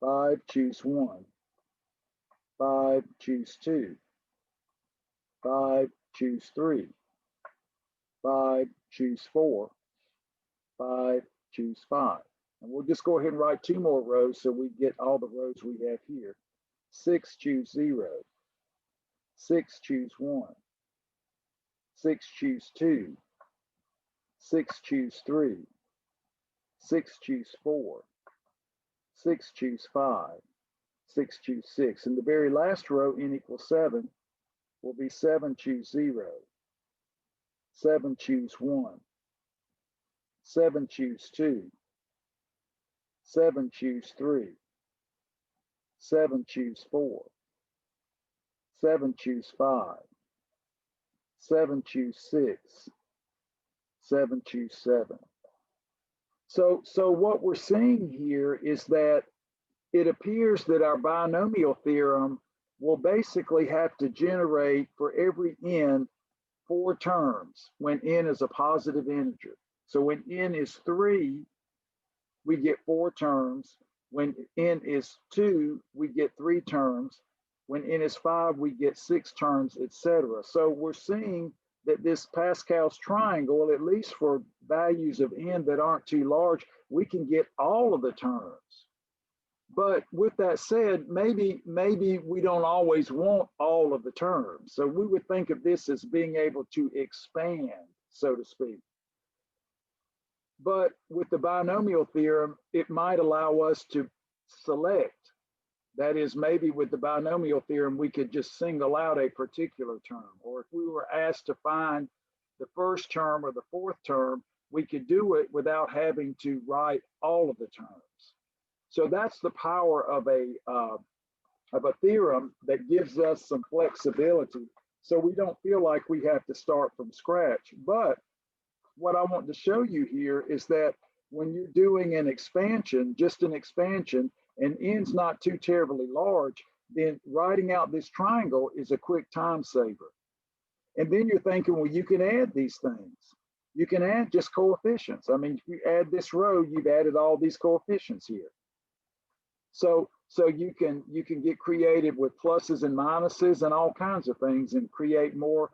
5, choose 1. 5, choose 2. 5, choose 3. 5, choose 4. 5, choose 5. And we'll just go ahead and write 2 more rows so we get all the rows we have here. 6, choose 0. 6, choose 1. 6, choose 2. 6, choose 3. 6, choose 4. 6, choose 5. 6, choose 6. And the very last row, n equals 7, will be 7, choose 0. 7, choose 1. 7, choose 2. 7, choose 3. 7, choose 4. 7, choose 5. 7, choose 6. 7, choose 7. So what we're seeing here is that it appears that our binomial theorem will basically have to generate for every n 4 terms when n is a positive integer. So when n is 3, we get 4 terms. When n is 2, we get 3 terms. When n is 5, we get 6 terms, etc. So we're seeing that this Pascal's triangle, at least for values of n that aren't too large, we can get all of the terms. But with that said, maybe we don't always want all of the terms. So we would think of this as being able to expand, so to speak. But with the binomial theorem, it might allow us to select. That is, maybe with the binomial theorem, we could just single out a particular term. Or if we were asked to find the first term or the fourth term, we could do it without having to write all of the terms. So that's the power of a theorem that gives us some flexibility. So we don't feel like we have to start from scratch. But what I want to show you here is that when you're doing an expansion, just an expansion, and n's not too terribly large, then writing out this triangle is a quick time saver. And then you're thinking, well, you can add these things. You can add just coefficients. I mean, if you add this row, you've added all these coefficients here. So you can get creative with pluses and minuses and all kinds of things and create more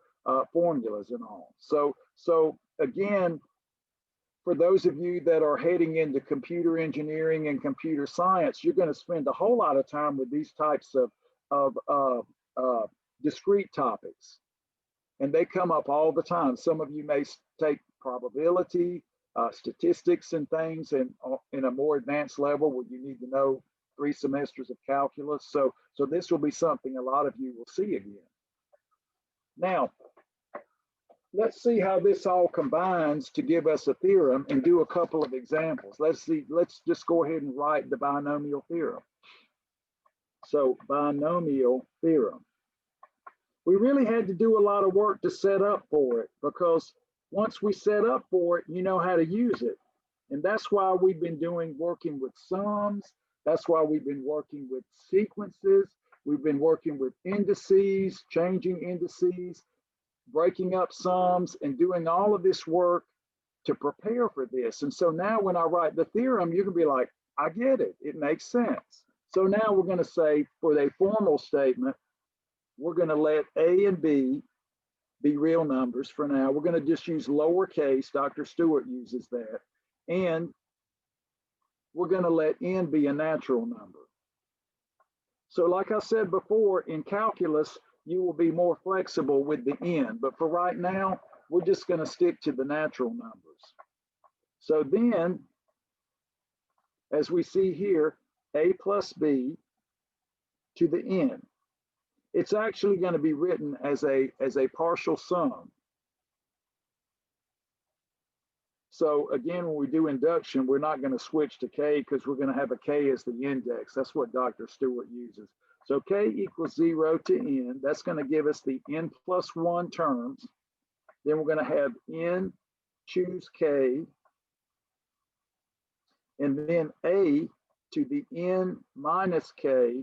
formulas and all. So again, for those of you that are heading into computer engineering and computer science, you're going to spend a whole lot of time with these types of discrete topics. And they come up all the time. Some of you may take probability, statistics and things, and in a more advanced level where you need to know 3 semesters of calculus. So this will be something a lot of you will see again. Now, let's see how this all combines to give us a theorem and do a couple of examples. Let's just go ahead and write the binomial theorem. So binomial theorem. We really had to do a lot of work to set up for it, because once we set up for it, you know how to use it. And that's why we've been working with sums. That's why we've been working with sequences. We've been working with indices, changing indices. breaking up sums and doing all of this work to prepare for this. And so now when I write the theorem, you can be like, I get it. It makes sense. So now we're going to say for a formal statement, we're going to let A and B be real numbers for now. We're going to just use lowercase. Dr. Stewart uses that. And we're going to let n be a natural number. So like I said before, in calculus, you will be more flexible with the n. But for right now, we're just going to stick to the natural numbers. So then, as we see here, a plus b to the n. It's actually going to be written as a partial sum. So again, when we do induction, we're not going to switch to k because we're going to have a k as the index. That's what Dr. Stewart uses. So k equals 0 to n. That's going to give us the n plus 1 terms. Then we're going to have n choose k, and then a to the n minus k,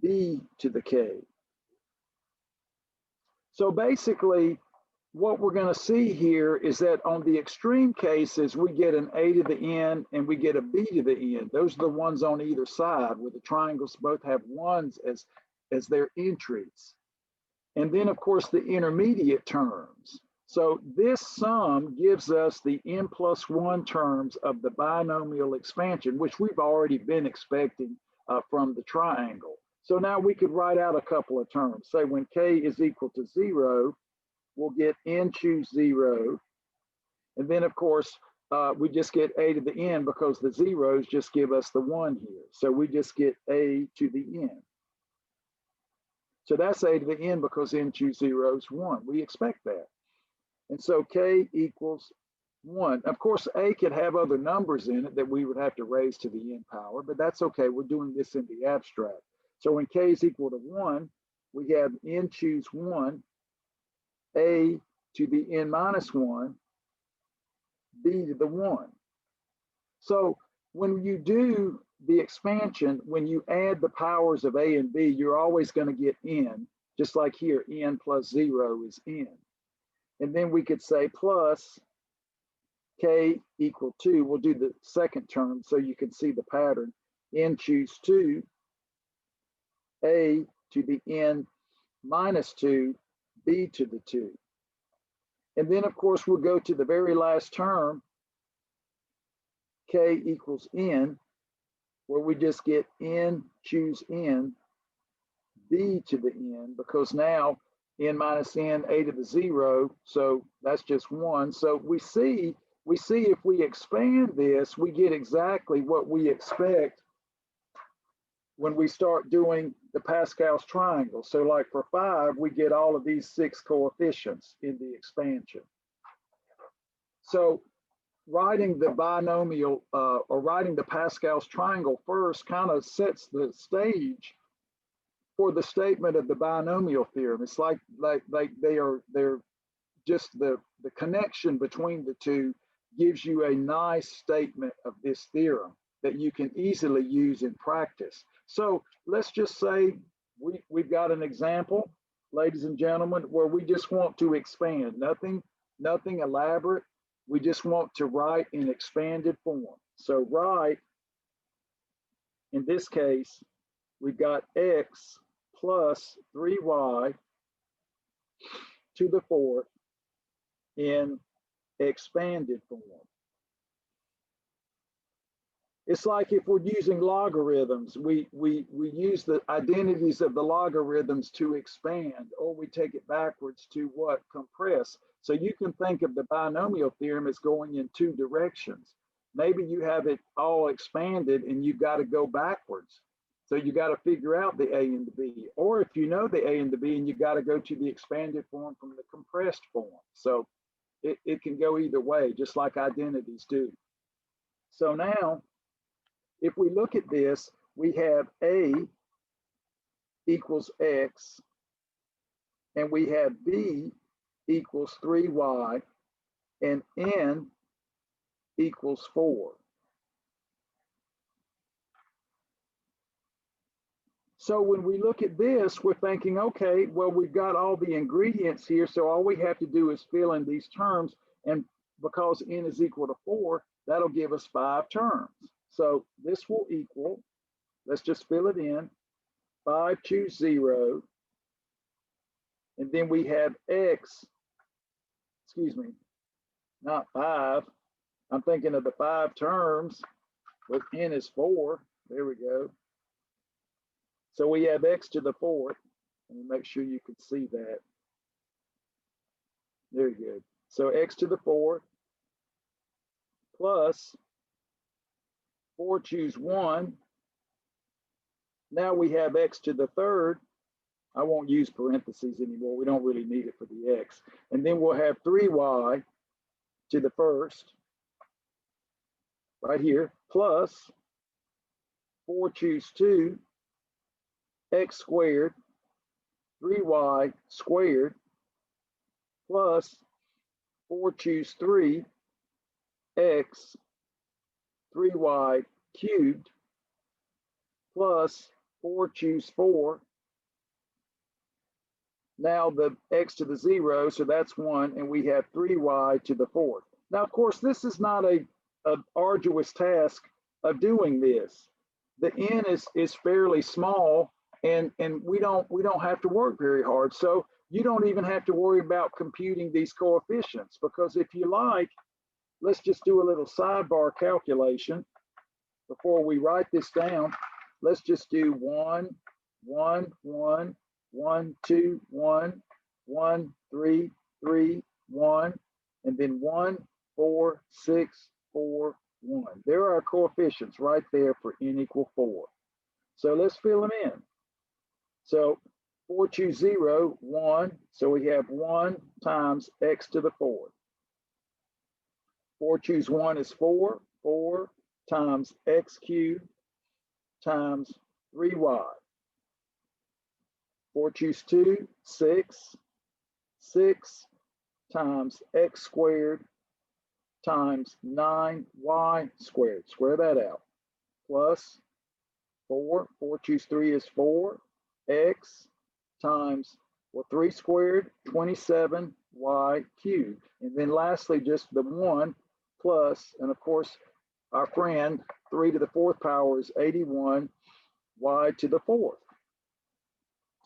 b to the k. So basically, what we're going to see here is that on the extreme cases, we get an a to the n and we get a b to the n. Those are the ones on either side where the triangles both have ones as their entries. And then, of course, the intermediate terms. So this sum gives us the n plus 1 terms of the binomial expansion, which we've already been expecting from the triangle. So now we could write out a couple of terms. Say when k is equal to 0, we'll get n choose 0. And then, of course, we just get a to the n because the zeros just give us the 1 here. So we just get a to the n. So that's a to the n because n choose 0 is 1. We expect that. And so k equals 1. Of course, a could have other numbers in it that we would have to raise to the n power, but that's okay. We're doing this in the abstract. So when k is equal to 1, we have n choose 1, a to the n minus 1, b to the 1. So when you do the expansion, when you add the powers of a and b, you're always going to get n, just like here, n plus 0 is n. And then we could say plus k equal 2. We'll do the second term so you can see the pattern. N choose 2, a to the n minus 2, b to the 2. And then, of course, we'll go to the very last term, k equals n, where we just get n choose n, b to the n, because now n minus n, a to the 0, so that's just 1. So we see if we expand this, we get exactly what we expect when we start doing the Pascal's triangle. So like for 5, we get all of these 6 coefficients in the expansion. So writing the binomial or writing the Pascal's triangle first kind of sets the stage for the statement of the binomial theorem. It's like they're just the connection between the two gives you a nice statement of this theorem that you can easily use in practice. So let's just say we've got an example, ladies and gentlemen, where we just want to expand, nothing elaborate. We just want to write in expanded form. So write, in this case, we've got x plus 3y to the 4th in expanded form. It's like if we're using logarithms, we use the identities of the logarithms to expand, or we take it backwards to what? Compress. So you can think of the binomial theorem as going in 2 directions. Maybe you have it all expanded and you've got to go backwards. So you got to figure out the a and the b. Or if you know the a and the b, and you got to go to the expanded form from the compressed form. So it can go either way, just like identities do. So now, if we look at this, we have a equals x, and we have b equals 3y, and n equals 4. So when we look at this, we're thinking, okay, well, we've got all the ingredients here. So all we have to do is fill in these terms. And because n is equal to 4, that'll give us 5 terms. So this will equal, let's just fill it in, 5, choose 0. And then we have x, excuse me, not 5. I'm thinking of the 5 terms with n is 4. There we go. So we have x to the 4th. Let me make sure you can see that. Very good. So x to the 4th plus 4, choose 1. Now we have x to the 3rd. I won't use parentheses anymore. We don't really need it for the x. And then we'll have 3y to the 1st, right here, plus 4, choose 2, x squared, 3y squared, plus 4, choose 3, x, 3y cubed, plus 4, choose 4. Now the x to the 0, so that's 1, and we have 3y to the 4th. Now, of course, this is not a arduous task of doing this. The n is fairly small, and we don't have to work very hard. So you don't even have to worry about computing these coefficients, because if you like, let's just do a little sidebar calculation before we write this down. Let's just do 1, 1, 1, 1, 2, 1, 1, 3, 3, 1, and then 1, 4, 6, 4, 1. There are our coefficients right there for n equal 4. So let's fill them in. So 4, choose 0, 1. So we have 1 times x to the 4th. 4, choose 1 is 4. 4 times x cubed times 3y. 4, choose 2, 6. 6 times x squared times 9y squared. Square that out. Plus 4. 4, choose 3 is 4. X times, well, 3 squared, 27y cubed. And then lastly, just the 1 plus, and of course, our friend, 3 to the 4th power is 81, y to the 4th.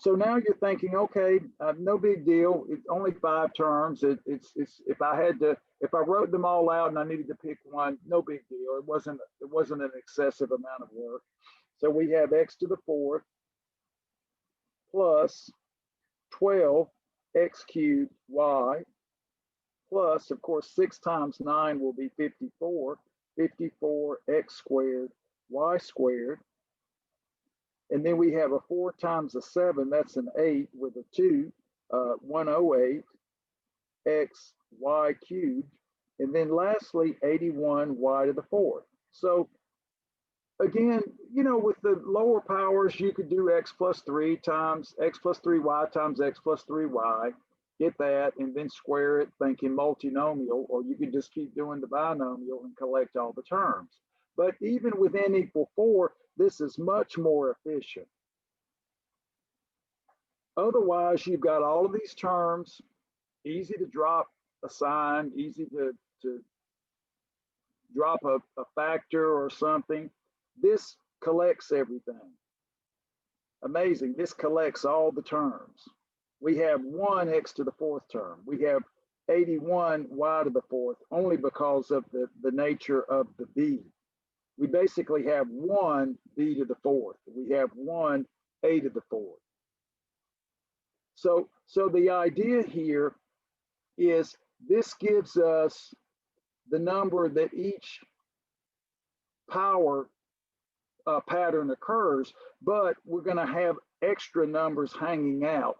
So now you're thinking, okay, no big deal. It's only 5 terms. It's if I wrote them all out and I needed to pick one, no big deal. It wasn't an excessive amount of work. So we have x to the 4th plus 12 x cubed y plus, of course, 6 times 9 will be 54. 54 x squared y squared. And then we have a 4 times a 7, that's an 8 with a 2, 108 x y cubed. And then lastly, 81 y to the 4th. So again, with the lower powers, you could do x plus 3 times x plus 3y times x plus 3y, get that, and then square it thinking multinomial, or you could just keep doing the binomial and collect all the terms. But even with n equal 4, this is much more efficient. Otherwise, you've got all of these terms, easy to drop a sign, easy to drop a factor or something. This collects everything. Amazing. This collects all the terms. We have 1 x to the 4th term. We have 81 y to the 4th, only because of the nature of the b. We basically have 1 b to the 4th. We have 1 a to the 4th. So the idea here is this gives us the number that each power pattern occurs, but we're going to have extra numbers hanging out,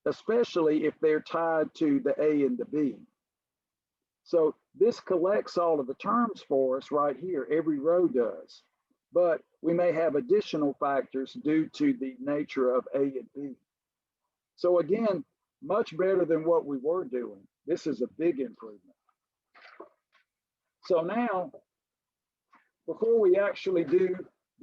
especially if they're tied to the A and the B. So this collects all of the terms for us right here. Every row does, but we may have additional factors due to the nature of A and B. So again, much better than what we were doing. This is a big improvement. So now, before we actually do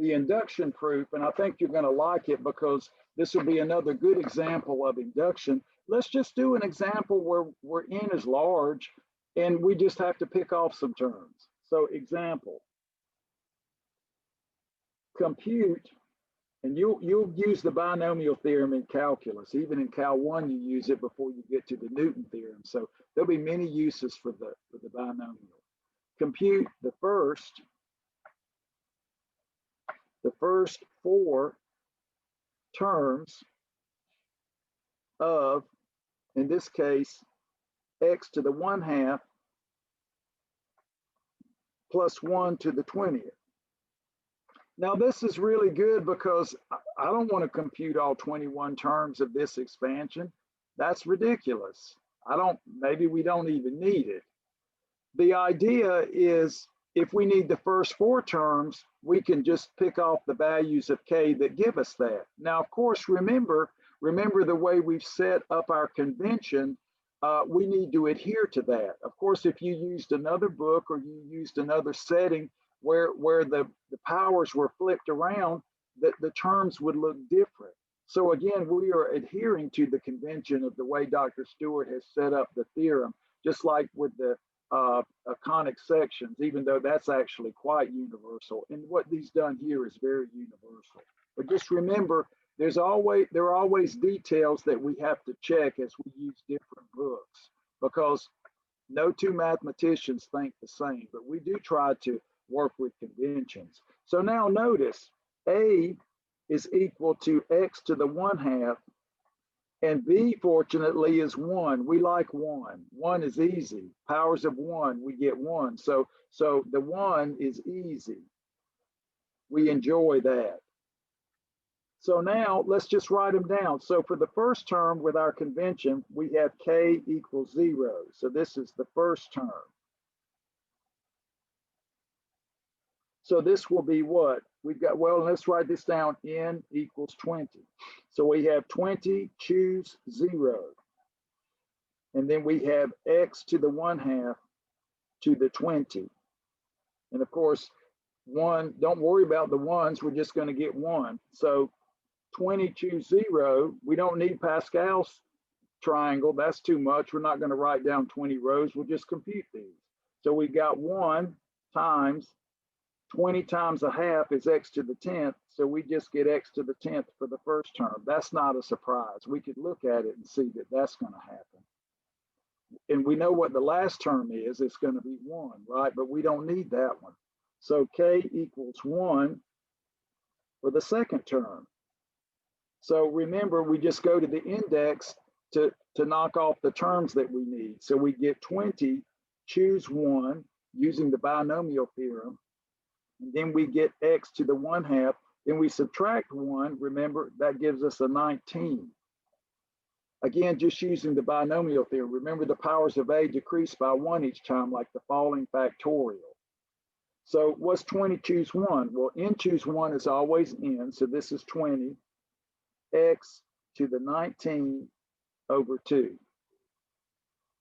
the induction proof, and I think you're going to like it because this will be another good example of induction. Let's just do an example where n is large and we just have to pick off some terms. So example, compute, and you'll use the binomial theorem in calculus. Even in Cal 1, you use it before you get to the Newton theorem. So there'll be many uses for the binomial. Compute the first 4 terms of, in this case, x to the 1/2 plus 1 to the 20th. Now this is really good because I don't want to compute all 21 terms of this expansion. That's ridiculous. Maybe we don't even need it. The idea is if we need the first 4 terms, we can just pick off the values of k that give us that. Now, of course, remember the way we've set up our convention, we need to adhere to that. Of course, if you used another book or you used another setting where the powers were flipped around, the terms would look different. So again, we are adhering to the convention of the way Dr. Stewart has set up the theorem, just like with the conic sections, even though that's actually quite universal. And what he's done here is very universal. But just remember, there are always details that we have to check as we use different books, because no two mathematicians think the same, but we do try to work with conventions. So now notice, A is equal to x to the 1/2, and B, fortunately, is 1. We like 1. 1 is easy. Powers of 1, we get 1. So the 1 is easy. We enjoy that. So now let's just write them down. So for the first term with our convention, we have k equals 0. So this is the first term. So this will be what? We've got, well, let's write this down, n equals 20. So we have 20, choose 0. And then we have x to the 1/2 to the 20. And of course, 1, don't worry about the ones, we're just going to get 1. So 20, choose 0. We don't need Pascal's triangle, that's too much. We're not going to write down 20 rows, we'll just compute these. So we got 1 times 20 times 1/2 is x to the 10th, so we just get x to the 10th for the first term. That's not a surprise. We could look at it and see that that's going to happen. And we know what the last term is. It's going to be 1, right? But we don't need that one. So k equals 1 for the second term. So remember, we just go to the index to knock off the terms that we need. So we get 20, choose 1 using the binomial theorem. And then we get x to the 1/2, then we subtract 1, remember, that gives us a 19. Again, just using the binomial theorem, remember the powers of a decrease by 1 each time, like the falling factorial. So what's 20 choose 1? Well, n choose 1 is always n, so this is 20, x to the 19 over 2.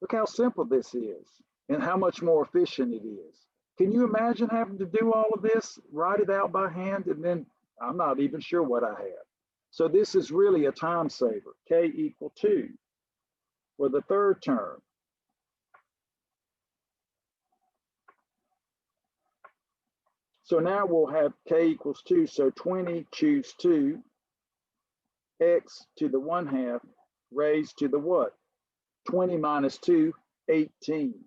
Look how simple this is and how much more efficient it is. Can you imagine having to do all of this, write it out by hand, and then I'm not even sure what I have. So this is really a time saver, k equal 2 for the third term. So now we'll have k equals 2, so 20 choose 2, x to the 1/2 raised to the what? 20 minus 2, 18.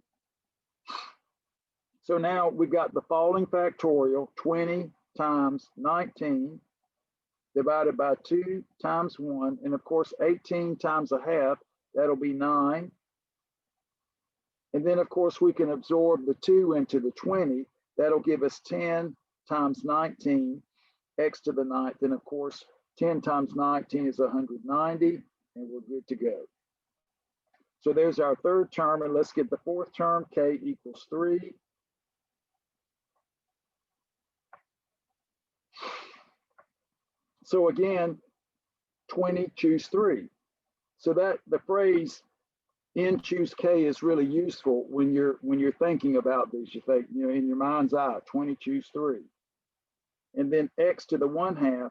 So now we've got the falling factorial, 20 times 19 divided by 2 times 1. And of course, 18 times 1/2, that'll be 9. And then of course, we can absorb the 2 into the 20. That'll give us 10 times 19, x to the 9th. And of course, 10 times 19 is 190, and we're good to go. So there's our third term, and let's get the fourth term, k equals 3. So again, 20 choose 3. So that the phrase n choose k is really useful when you're thinking about these. You think, in your mind's eye, 20 choose 3. and then x to the 1/2.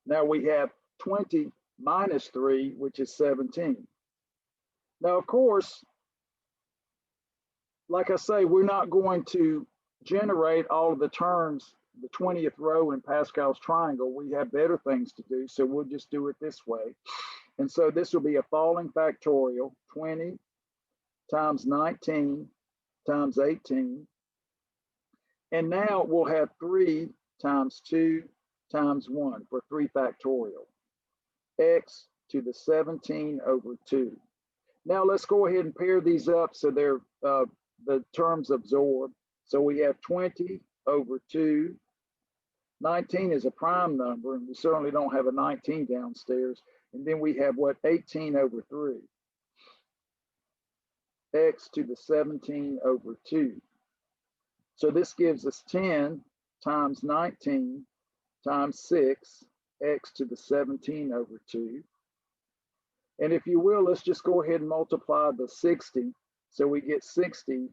Now we have 20 minus 3, which is 17. Now, of course, like I say, we're not going to generate all of the terms, the 20th row in Pascal's triangle. We have better things to do, so we'll just do it this way. And so this will be a falling factorial, 20 times 19 times 18. And now we'll have 3 times 2 times 1 for 3 factorial, x to the 17 over 2. Now let's go ahead and pair these up so they're the terms absorb. So we have 20 over 2. 19 is a prime number, and we certainly don't have a 19 downstairs. And then we have what? 18 over 3. X to the 17 over 2. So this gives us 10 times 19 times 6, x to the 17 over 2. And if you will, let's just go ahead and multiply the 60. So we get 60,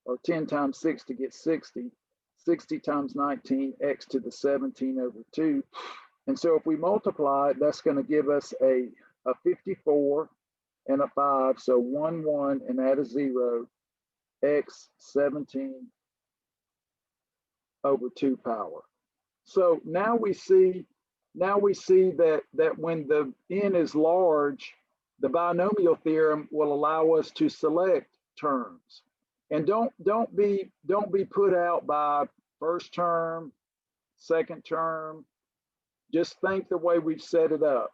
or 10 times 60 gets 60. 60 times 19, x to the 17 over 2. And so if we multiply it, that's going to give us a 54 and a 5. So 1, 1, and add a 0, x 17 over 2 power. So now we see that when the n is large, the binomial theorem will allow us to select terms. And don't be put out by first term, second term. Just think the way we've set it up.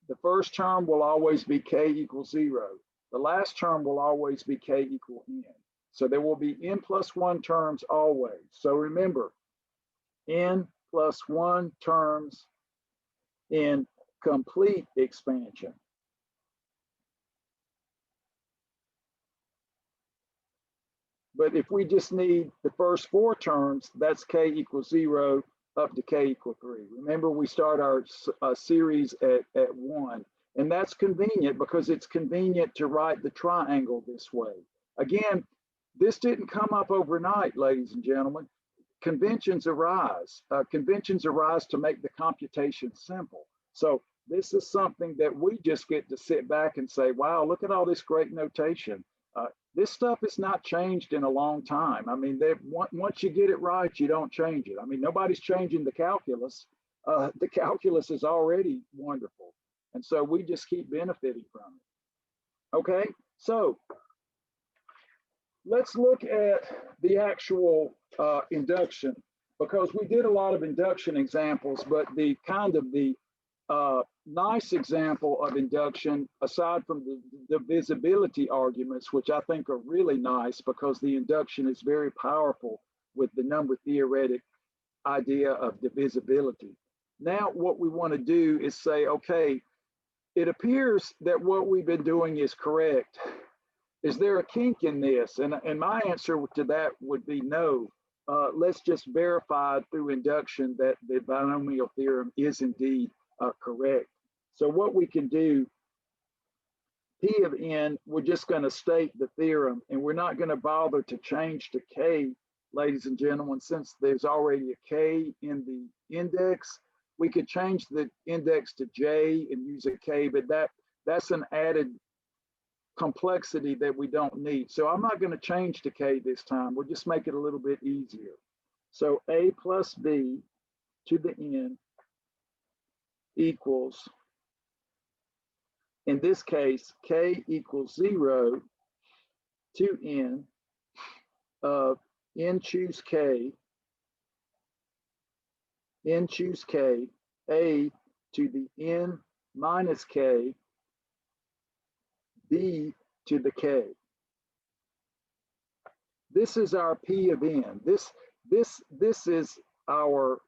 The first term will always be k equals 0. The last term will always be k equal n. So there will be n plus 1 terms always. So remember, n plus 1 terms in complete expansion. But if we just need the first 4 terms, that's k equals 0 up to k equal 3. Remember, we start our series at 1. And that's convenient because it's convenient to write the triangle this way. Again, this didn't come up overnight, ladies and gentlemen. Conventions arise. Conventions arise to make the computation simple. So this is something that we just get to sit back and say, wow, look at all this great notation. This stuff is not changed in a long time. I mean, once you get it right, you don't change it. I mean, nobody's changing the calculus. The calculus is already wonderful. And so we just keep benefiting from it. Okay, so let's look at the actual induction, because we did a lot of induction examples, but the kind of the nice example of induction, aside from the divisibility arguments, which I think are really nice because the induction is very powerful with the number theoretic idea of divisibility. Now what we want to do is say, okay, it appears that what we've been doing is correct. Is there a kink in this? And my answer to that would be no. Let's just verify through induction that the binomial theorem is indeed correct. So what we can do, P of n, we're just going to state the theorem, and we're not going to bother to change to k, ladies and gentlemen, since there's already a k in the index. We could change the index to j and use a k, but that's an added complexity that we don't need. So I'm not going to change to k this time. We'll just make it a little bit easier. So a plus b to the n equals, in this case, k equals 0 to n of n choose k, a to the n minus k, b to the k. This is our P of n. This is our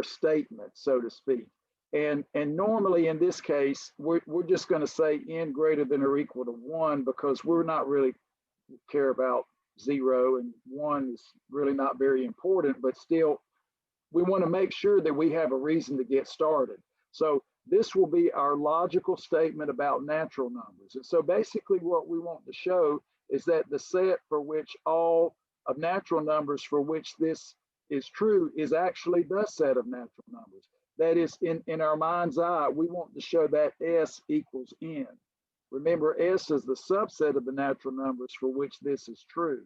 statement, so to speak. And normally in this case, we're just going to say n greater than or equal to 1 because we're not really care about 0, and 1 is really not very important, but still we want to make sure that we have a reason to get started. So this will be our logical statement about natural numbers. And so basically what we want to show is that the set for which all of natural numbers for which this is true is actually the set of natural numbers. That is, in our mind's eye, we want to show that S equals N. Remember, S is the subset of the natural numbers for which this is true.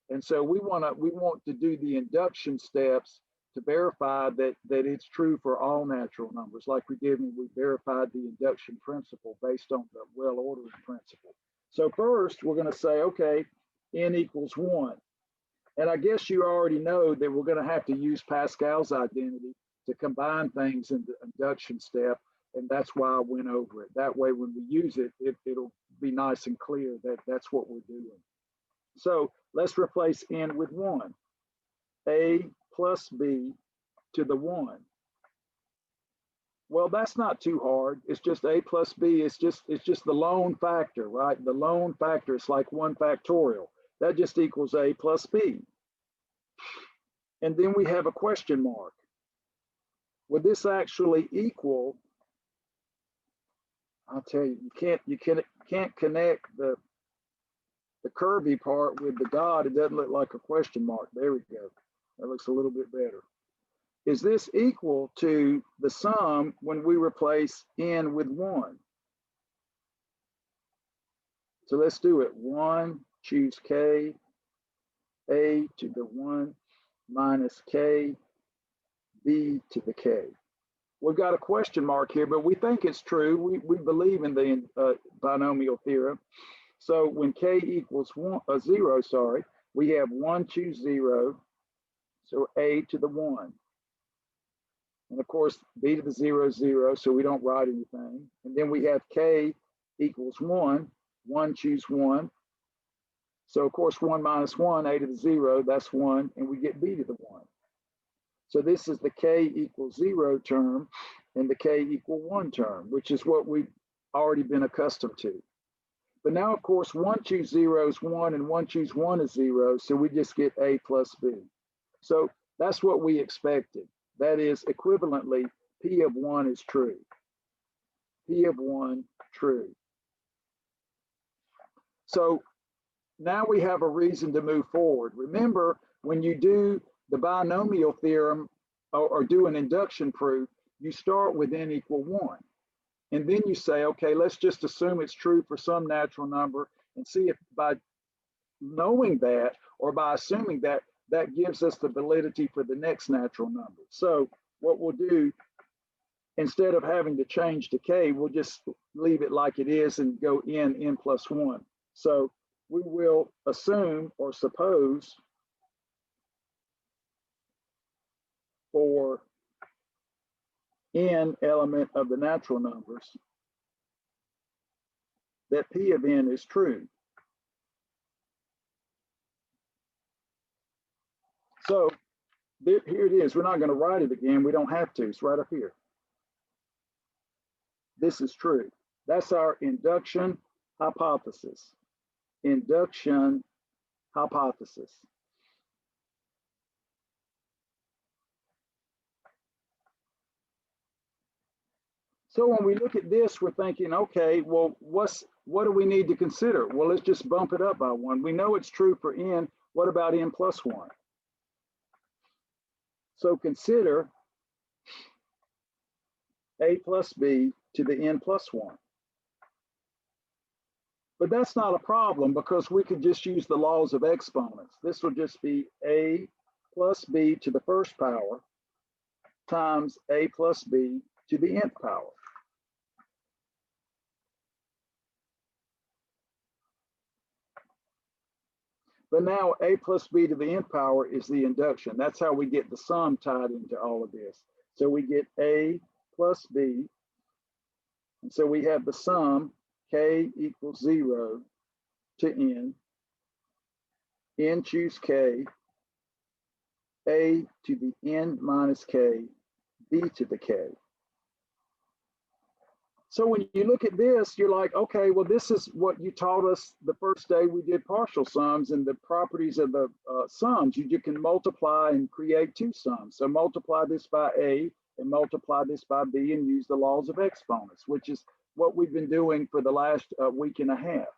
And so we want to do the induction steps to verify that it's true for all natural numbers, like we did when we verified the induction principle based on the well-ordering principle. So first, we're going to say, okay, N equals 1. And I guess you already know that we're going to have to use Pascal's identity to combine things in the induction step. And that's why I went over it. That way, when we use it, it'll be nice and clear that that's what we're doing. So let's replace N with 1. A plus B to the 1. Well, that's not too hard. It's just A plus B. It's just the lone factor, right? The lone factor is like 1 factorial. That just equals A plus B. And then we have a question mark. Would this actually equal? I'll tell you, you can't connect the curvy part with the dot. It doesn't look like a question mark. There we go. That looks a little bit better. Is this equal to the sum when we replace N with 1? So let's do it. 1, choose K, A to the 1 minus K, B to the K. We've got a question mark here, but we think it's true. We believe in the binomial theorem. So when K equals 0, sorry, we have 1 choose 0, so A to the 1. And of course, B to the 0 is 0, so we don't write anything. And then we have K equals 1, 1 choose 1. So of course, 1 minus 1, A to the 0, that's 1, and we get B to the 1. So this is the K equals 0 term and the K equal 1 term, which is what we've already been accustomed to. But now, of course, 1 choose 0 is 1 and 1 choose 1 is 0, so we just get A plus B. So that's what we expected. That is, equivalently, P of 1 is true. P of 1 true. So now we have a reason to move forward. Remember, when you do the binomial theorem or do an induction proof, you start with N equal 1. And then you say, okay, let's just assume it's true for some natural number and see if by knowing that or by assuming that, that gives us the validity for the next natural number. So what we'll do, instead of having to change to K, we'll just leave it like it is and go N plus 1. So we will assume or suppose for N element of the natural numbers that P of N is true. So here it is. We're not going to write it again. We don't have to. It's right up here. This is true. That's our induction hypothesis. Induction hypothesis. So when we look at this, we're thinking, okay, well, what do we need to consider? Well, let's just bump it up by 1. We know it's true for N. What about N plus 1? So consider A plus B to the N plus 1. But that's not a problem because we could just use the laws of exponents. This will just be A plus B to the first power times A plus B to the nth power. But now A plus B to the nth power is the induction. That's how we get the sum tied into all of this. So we get A plus B. And so we have the sum K equals 0 to N. N choose K. A to the N minus K. B to the K. So when you look at this, you're like, okay, well, this is what you taught us the first day we did partial sums and the properties of the sums. You can multiply and create 2 sums. So multiply this by A and multiply this by B and use the laws of exponents, which is what we've been doing for the last week and a half.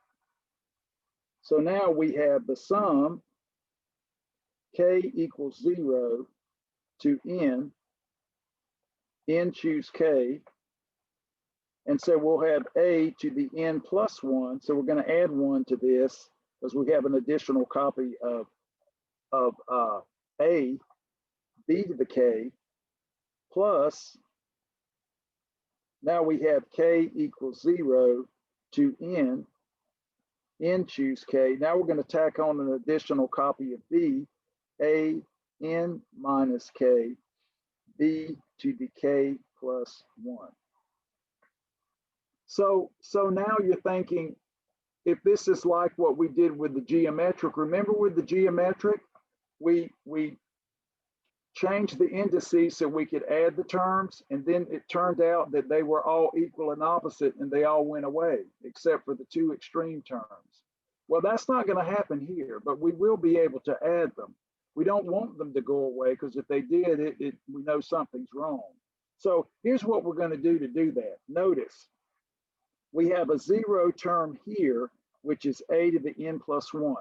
So now we have the sum K equals 0 to n choose k, and so we'll have a to the n plus 1. So we're going to add 1 to this because we have an additional copy of a, b to the k, plus, now we have k equals 0 to n choose k. Now we're going to tack on an additional copy of b, a n minus k, b to the k plus 1. So now you're thinking, if this is like what we did with the geometric, remember with the geometric, we changed the indices so we could add the terms, and then it turned out that they were all equal and opposite and they all went away, except for the two extreme terms. Well, that's not going to happen here, but we will be able to add them. We don't want them to go away, because if they did, we know something's wrong. So here's what we're going to do that. Notice, we have a 0 term here, which is a to the n plus 1.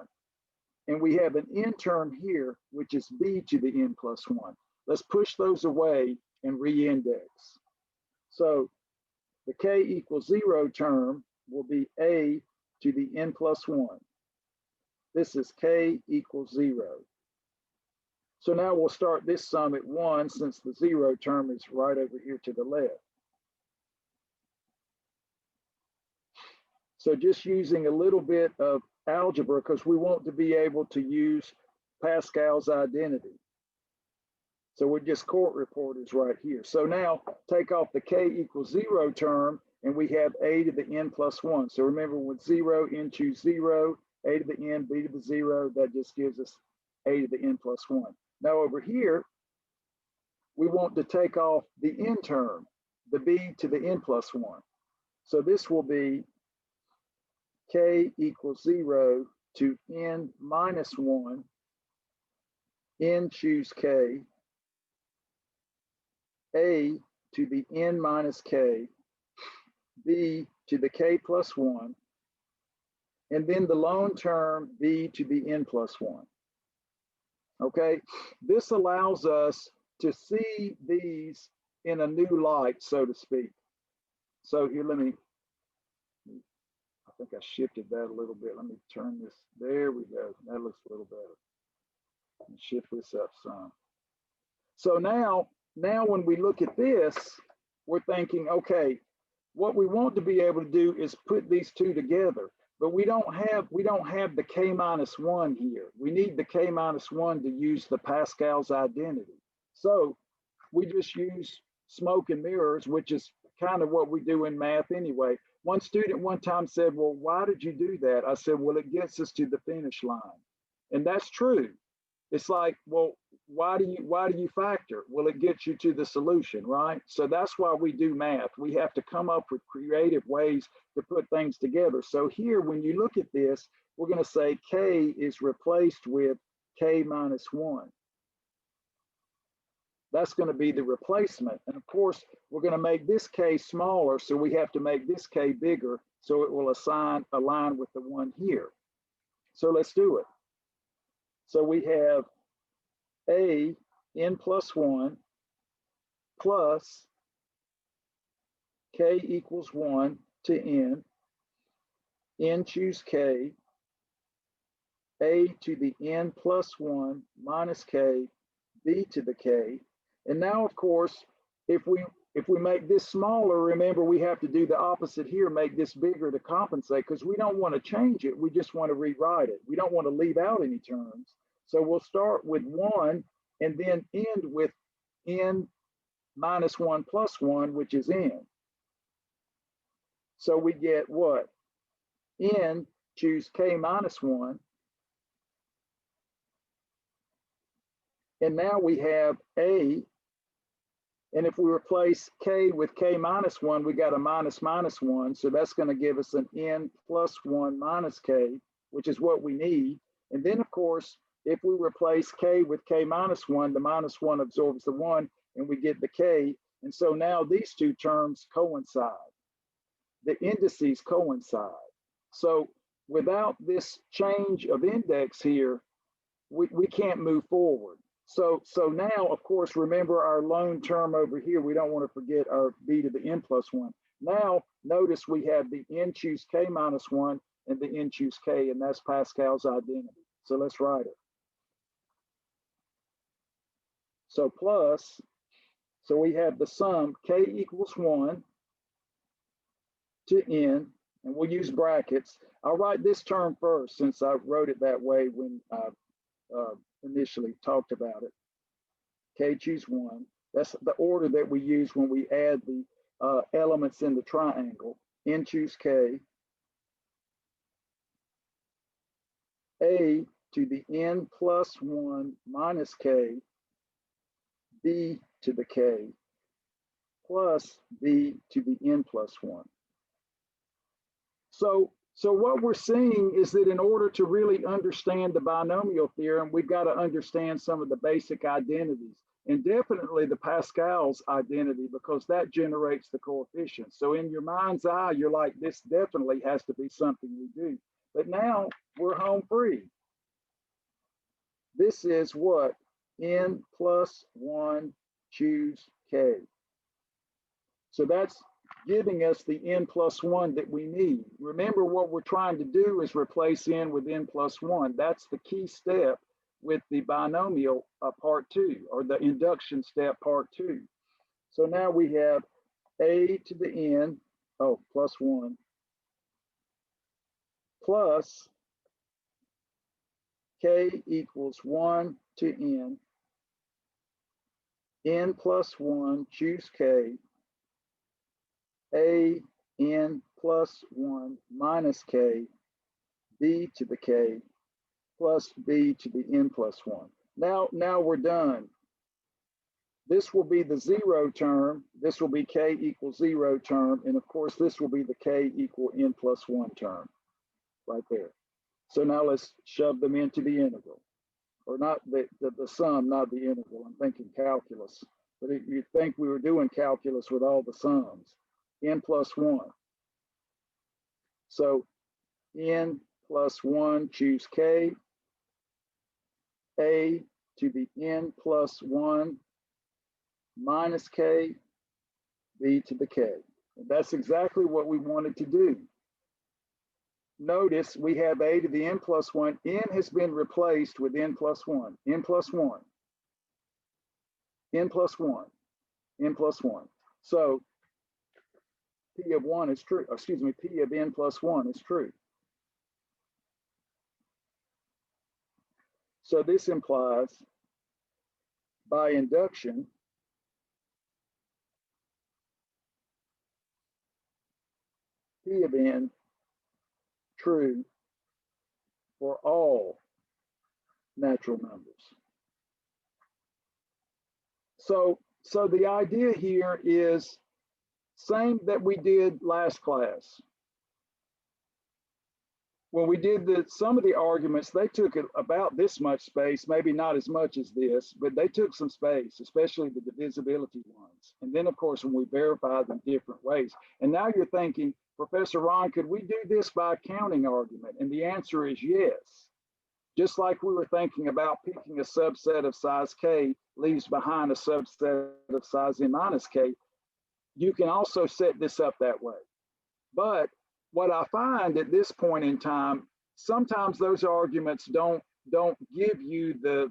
And we have an n term here, which is b to the n plus 1. Let's push those away and re-index. So the k equals 0 term will be a to the n plus 1. This is k equals 0. So now we'll start this sum at 1, since the 0 term is right over here to the left. So just using a little bit of algebra, because we want to be able to use Pascal's identity. So we're just court reporters right here. So now take off the k equals 0 term, and we have a to the n plus 1. So remember, with 0, n choose 0, a to the n, b to the 0, that just gives us a to the n plus 1. Now over here, we want to take off the n term, the b to the n plus 1. So this will be k equals 0 to n minus 1, n choose k, a to the n minus k, b to the k plus 1, and then the lone term b to the n plus 1. Okay, this allows us to see these in a new light, so to speak. So here, I think I shifted that a little bit. Let me turn this. There we go. That looks a little better. Shift this up some. So now when we look at this, we're thinking, okay, what we want to be able to do is put these two together, but we don't have the k minus 1 here. We need the k minus 1 to use the Pascal's identity. So we just use smoke and mirrors, which is kind of what we do in math anyway. One student one time said, well, why did you do that? I said, well, it gets us to the finish line. And that's true. It's like, well, why do you factor? Well, it gets you to the solution, right? So that's why we do math. We have to come up with creative ways to put things together. So here, when you look at this, we're going to say k is replaced with k minus 1. That's going to be the replacement. And of course, we're going to make this k smaller, so we have to make this k bigger, so it will align with the one here. So let's do it. So we have a n plus 1 plus k equals 1 to n choose k, a to the n plus 1 minus k, b to the k. And now, of course, if we make this smaller, remember we have to do the opposite here, make this bigger to compensate, because we don't want to change it. We just want to rewrite it. We don't want to leave out any terms. So we'll start with 1 and then end with n minus 1 plus 1, which is n. So we get what? N choose k minus 1. And now we have a, and if we replace k with k minus 1, we got a minus minus 1. So that's going to give us an n plus 1 minus k, which is what we need. And then, of course, if we replace k with k minus 1, the minus 1 absorbs the 1, and we get the k. And so now these two terms coincide. The indices coincide. So without this change of index here, we can't move forward. So now, of course, remember our lone term over here. We don't want to forget our b to the n plus 1. Now, notice we have the n choose k minus 1 and the n choose k, and that's Pascal's identity. So let's write it. So plus, so we have the sum k equals 1 to n, and we'll use brackets. I'll write this term first since I wrote it that way when I initially talked about it. K choose 1. That's the order that we use when we add the elements in the triangle. N choose k. A to the n plus 1 minus k, b to the k, plus b to the n plus 1. So what we're seeing is that in order to really understand the binomial theorem, we've got to understand some of the basic identities, and definitely the Pascal's identity, because that generates the coefficients. So in your mind's eye, you're like, this definitely has to be something we do. But now we're home free. This is what? N plus 1 choose k. So that's giving us the n plus 1 that we need. Remember, what we're trying to do is replace n with n plus 1. That's the key step with the binomial part 2, or the induction step part 2. So now we have a to the n, plus 1, plus k equals 1 to n plus 1 choose k, a n plus 1 minus k, b to the k, plus b to the n plus 1. Now we're done. This will be the 0 term. This will be k equals 0 term. And of course, this will be the k equal n plus 1 term right there. So now let's shove them into the integral, or not the sum, not the integral. I'm thinking calculus, but you'd think we were doing calculus with all the sums. N plus 1. So n plus 1 choose k, a to the n plus 1 minus k, b to the k. And that's exactly what we wanted to do. Notice we have a to the n plus 1. N has been replaced with n plus 1. N plus 1. N plus 1. N plus 1. So P of 1 is true. Excuse me, P of n plus 1 is true. So this implies, by induction, P of n true for all natural numbers. So the idea here is same that we did last class. When we did some of the arguments, they took about this much space, maybe not as much as this, but they took some space, especially the divisibility ones. And then, of course, when we verified them different ways. And now you're thinking, Professor Ron, could we do this by counting argument? And the answer is yes. Just like we were thinking about picking a subset of size k leaves behind a subset of size n minus k, you can also set this up that way. But what I find at this point in time, sometimes those arguments don't give you the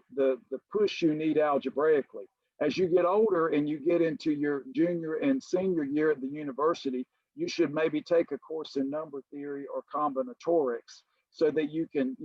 push you need algebraically. As you get older and you get into your junior and senior year at the university, you should maybe take a course in number theory or combinatorics so that you can,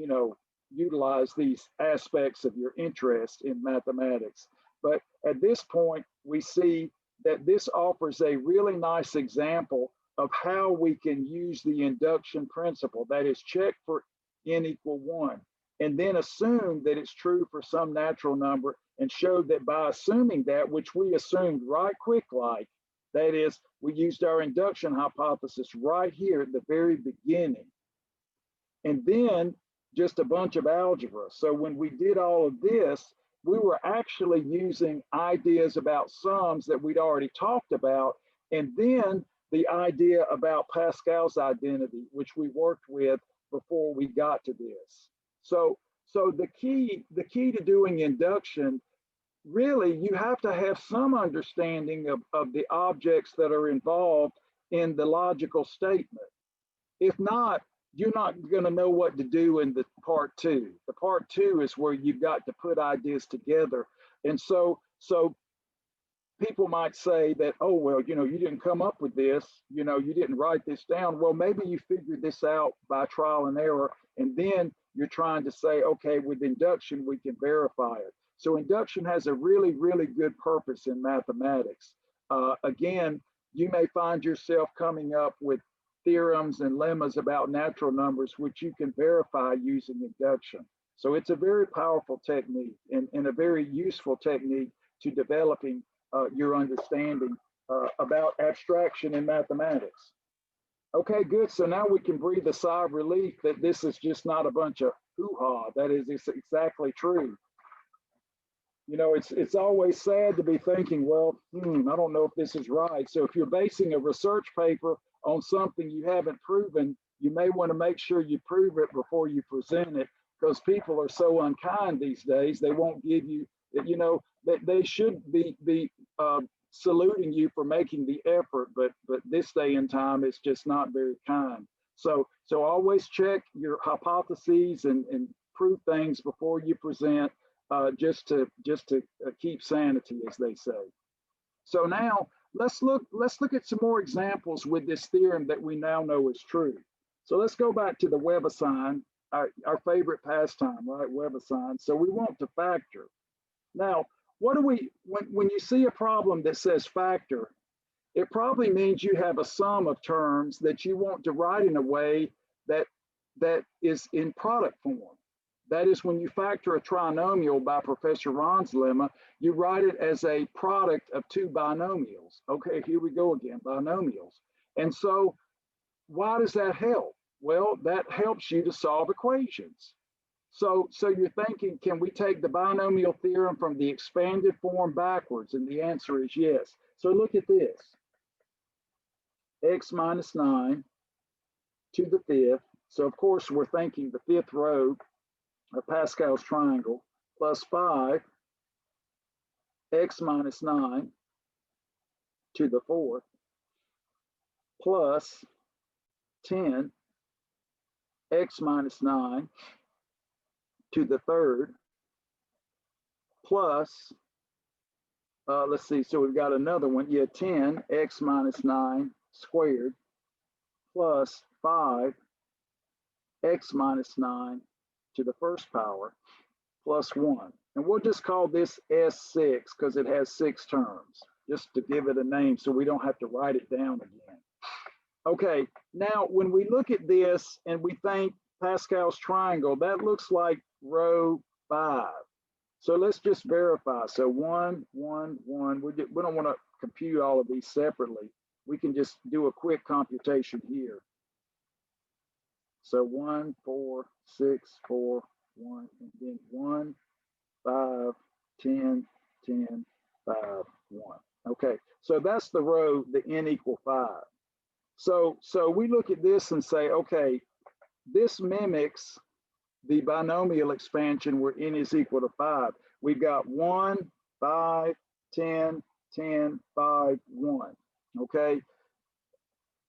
utilize these aspects of your interest in mathematics. But at this point, we see that this offers a really nice example of how we can use the induction principle, that is, check for n equal 1, and then assume that it's true for some natural number, and show that by assuming that, which we assumed right quick like, that is, we used our induction hypothesis right here at the very beginning. And then just a bunch of algebra. So when we did all of this, we were actually using ideas about sums that we'd already talked about, and then the idea about Pascal's identity, which we worked with before we got to this. So the key to doing induction really you have to have some understanding of the objects that are involved in the logical statement. If not, you're not going to know what to do in the part two. The part two is where you've got to put ideas together. And so people might say that, oh, well, you didn't come up with this, you didn't write this down. Well, maybe you figured this out by trial and error. And then you're trying to say, okay, with induction, we can verify it. So induction has a really, really good purpose in mathematics. Again, you may find yourself coming up with theorems and lemmas about natural numbers, which you can verify using induction. So it's a very powerful technique and a very useful technique to developing your understanding about abstraction in mathematics. Okay, good. So now we can breathe a sigh of relief that this is just not a bunch of hoo-ha. That is exactly true. It's always sad to be thinking, well, I don't know if this is right. So if you're basing a research paper on something you haven't proven, you may want to make sure you prove it before you present it, because people are so unkind these days. They won't give you, that they should be saluting you for making the effort, but this day and time, it's just not very kind. So always check your hypotheses and prove things before you present, just to keep sanity, as they say. So now let's look at some more examples with this theorem that we now know is true. So let's go back to the Webassign, our favorite pastime, right? Webassign. So we want to factor. Now, what do we, when you see a problem that says factor, it probably means you have a sum of terms that you want to write in a way that is in product form. That is, when you factor a trinomial by Professor Ron's lemma, you write it as a product of two binomials. Okay, here we go again, binomials. And so why does that help? Well, that helps you to solve equations. So you're thinking, can we take the binomial theorem from the expanded form backwards? And the answer is yes. So look at this. X minus 9 to the fifth. So of course, we're thinking the fifth row of Pascal's triangle, plus 5, x minus 9 to the fourth, plus 10, x minus 9 to the third, plus, let's see, so we've got another one, 10, x minus 9 squared, plus 5, x minus 9 to the first power, plus 1. And we'll just call this S6 because it has 6 terms, just to give it a name so we don't have to write it down again. Okay, now when we look at this and we think Pascal's triangle, that looks like row 5. So let's just verify. So 1, 1, 1. We don't want to compute all of these separately. We can just do a quick computation here. So 1, 4, 6, 4, 1, and then 1, 5, 10, 10, 5, 1. Okay, so that's the row, the n equal 5. So we look at this and say, okay, this mimics the binomial expansion where n is equal to 5. We've got 1, 5, 10, 10, 5, 1. Okay.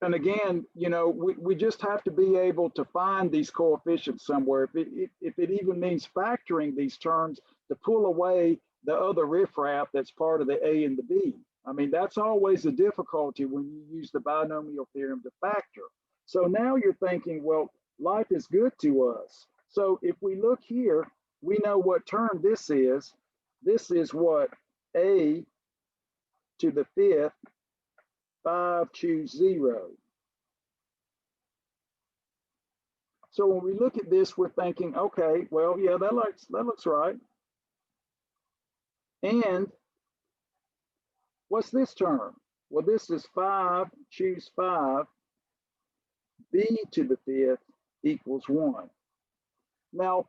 And again, we just have to be able to find these coefficients somewhere. If it even means factoring these terms to pull away the other riffraff that's part of the A and the B. I mean, that's always a difficulty when you use the binomial theorem to factor. So now you're thinking, well, life is good to us. So if we look here, we know what term this is. This is what? A to the fifth, 5, choose 0. So when we look at this, we're thinking, okay, well, yeah, that looks right. And what's this term? Well, this is 5, choose 5, b to the fifth equals 1. Now,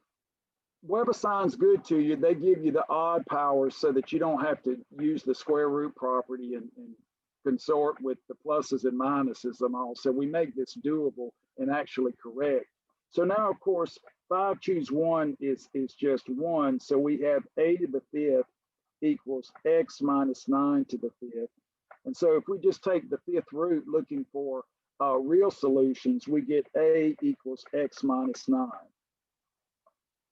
Webassign's good to you. They give you the odd powers so that you don't have to use the square root property and consort with the pluses and minuses and all. So we make this doable and actually correct. So now, of course, 5 choose 1 is just 1. So we have a to the fifth equals x minus 9 to the fifth. And so if we just take the fifth root looking for real solutions, we get a equals x minus 9.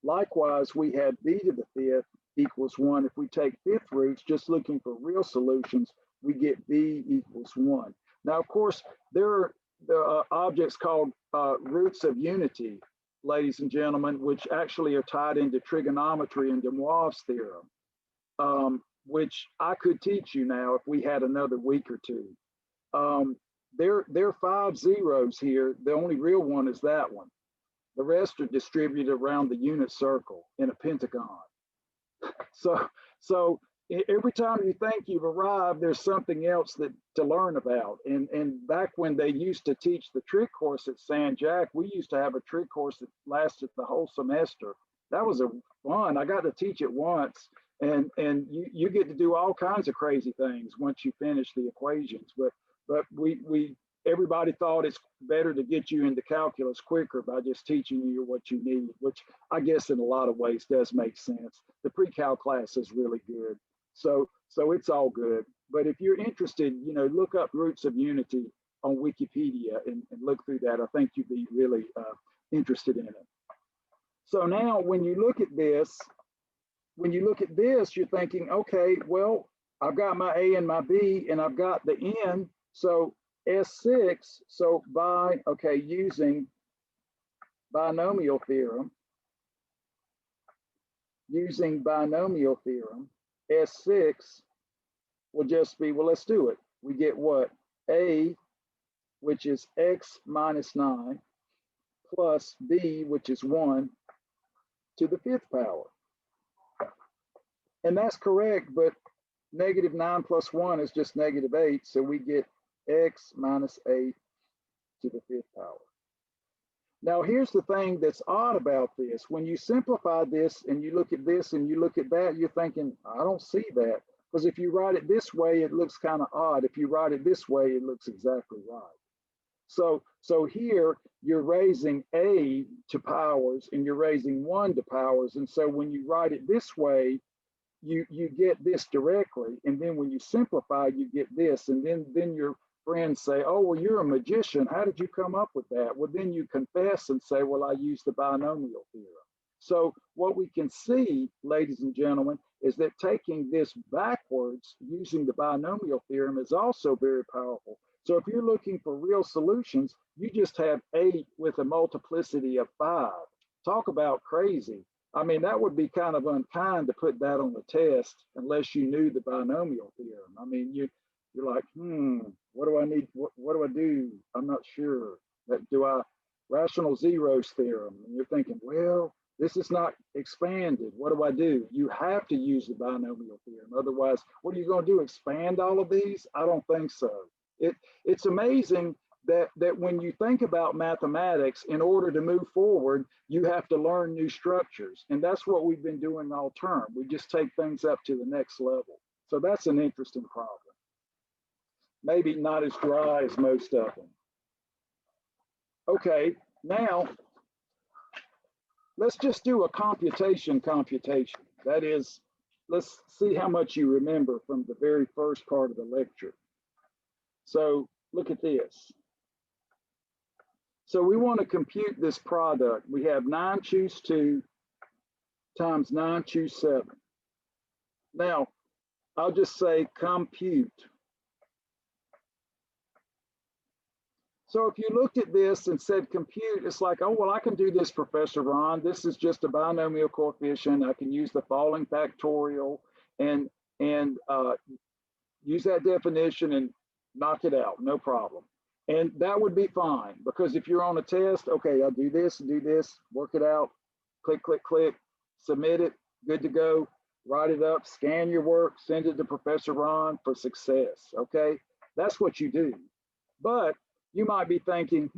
Likewise, we have b to the fifth equals 1. If we take fifth roots, just looking for real solutions, we get b equals 1. Now, of course, there are the objects called roots of unity, ladies and gentlemen, which actually are tied into trigonometry and De Moivre's theorem, which I could teach you now if we had another week or two. There are 5 zeros here. The only real one is that one. The rest are distributed around the unit circle in a pentagon. So every time you think you've arrived, there's something else to learn about. And back when they used to teach the trig course at San Jac, we used to have a trig course that lasted the whole semester. That was fun. I got to teach it once, and you get to do all kinds of crazy things once you finish the equations. But everybody thought it's better to get you into calculus quicker by just teaching you what you need, which I guess in a lot of ways does make sense. The pre-cal class is really good. So it's all good. But if you're interested, look up Roots of Unity on Wikipedia and look through that. I think you'd be really interested in it. So now when you look at this, you're thinking, okay, well, I've got my A and my B and I've got the N. So S6, so using binomial theorem, S6 will just be, well, let's do it. We get what? A, which is x minus 9, plus B, which is 1, to the fifth power. And that's correct, but negative 9 plus 1 is just negative 8, so we get x minus 8 to the fifth power. Now, here's the thing that's odd about this. When you simplify this and you look at this and you look at that, you're thinking, I don't see that. Because if you write it this way, it looks kind of odd. If you write it this way, it looks exactly right. So here, you're raising a to powers and you're raising 1 to powers. And so when you write it this way, you get this directly. And then when you simplify, you get this. And then your friends say, oh, well, you're a magician. How did you come up with that? Well, then you confess and say, well, I used the binomial theorem. So what we can see, ladies and gentlemen, is that taking this backwards using the binomial theorem is also very powerful. So if you're looking for real solutions, you just have 8 with a multiplicity of 5. Talk about crazy. I mean, that would be kind of unkind to put that on the test unless you knew the binomial theorem. I mean, you're like, what do I need? What do I do? I'm not sure. Rational zeros theorem? And you're thinking, well, this is not expanded. What do I do? You have to use the binomial theorem. Otherwise, what are you going to do? Expand all of these? I don't think so. It's amazing that when you think about mathematics, in order to move forward, you have to learn new structures. And that's what we've been doing all term. We just take things up to the next level. So that's an interesting problem. Maybe not as dry as most of them. Okay, now let's just do a computation. That is, let's see how much you remember from the very first part of the lecture. So look at this. So we want to compute this product. We have 9 choose 2 times 9 choose 7. Now, I'll just say compute. So if you looked at this and said compute, it's like, oh, well, I can do this, Professor Ron. This is just a binomial coefficient. I can use the following factorial and use that definition and knock it out, no problem. And that would be fine, because if you're on a test, okay, I'll do this, work it out, click, click, click, submit it, good to go, write it up, scan your work, send it to Professor Ron for success, okay? That's what you do. But you might be thinking,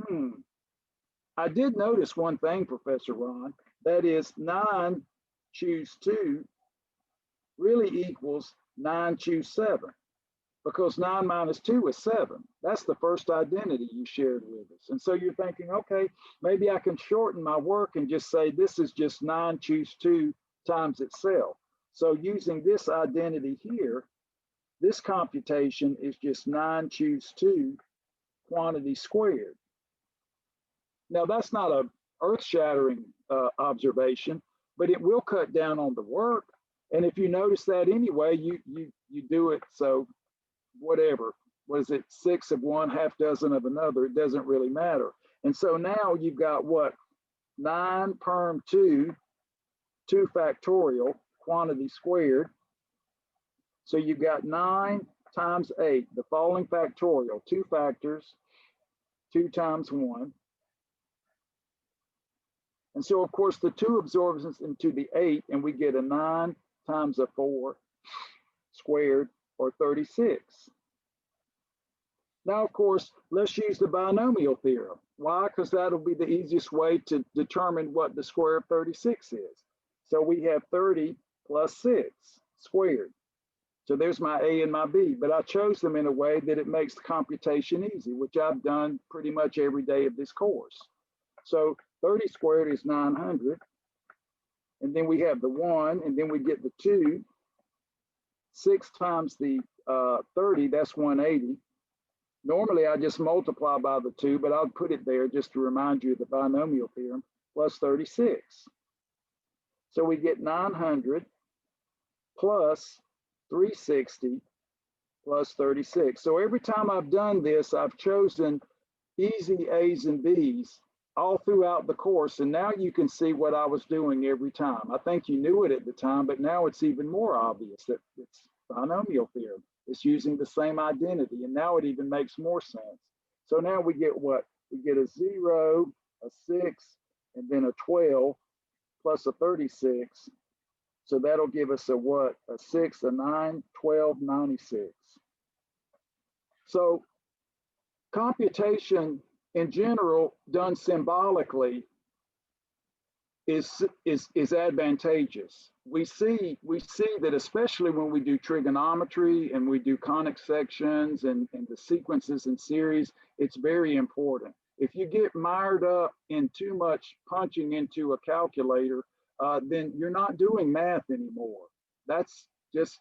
I did notice one thing, Professor Ron, that is 9 choose 2 really equals 9 choose 7. Because 9 minus 2 is 7. That's the first identity you shared with us. And so you're thinking, okay, maybe I can shorten my work and just say this is just 9 choose 2 times itself. So using this identity here, this computation is just 9 choose 2 quantity squared. Now that's not a earth-shattering observation, but it will cut down on the work. And if you notice that anyway, you do it, so whatever, was it 6 of one, half dozen of another, it doesn't really matter. And so now you've got what? 9 perm 2, 2 factorial, quantity squared. So you've got 9 times 8, the following factorial, 2 factors, 2 times 1. And so, of course, the 2 absorbs into the 8, and we get a 9 times a 4 squared, or 36. Now, of course, let's use the binomial theorem. Why? Because that'll be the easiest way to determine what the square of 36 is. So we have 30 plus 6 squared. So there's my A and my B, but I chose them in a way that it makes the computation easy, which I've done pretty much every day of this course. So 30 squared is 900. And then we have the 1, and then we get the 2. 6 times the 30, that's 180. Normally, I just multiply by the 2, but I'll put it there just to remind you of the binomial theorem, plus 36. So we get 900 plus 360 plus 36. So every time I've done this, I've chosen easy A's and B's all throughout the course. And now you can see what I was doing every time. I think you knew it at the time, but now it's even more obvious that it's binomial theorem. It's using the same identity, and now it even makes more sense. So now we get what? We get a 0, a 6, and then a 12 plus a 36. So that'll give us a what? A 6, a 9, 12, 96. So computation in general done symbolically is advantageous. We see that especially when we do trigonometry and we do conic sections and the sequences and series, it's very important. If you get mired up in too much punching into a calculator, then you're not doing math anymore. That's just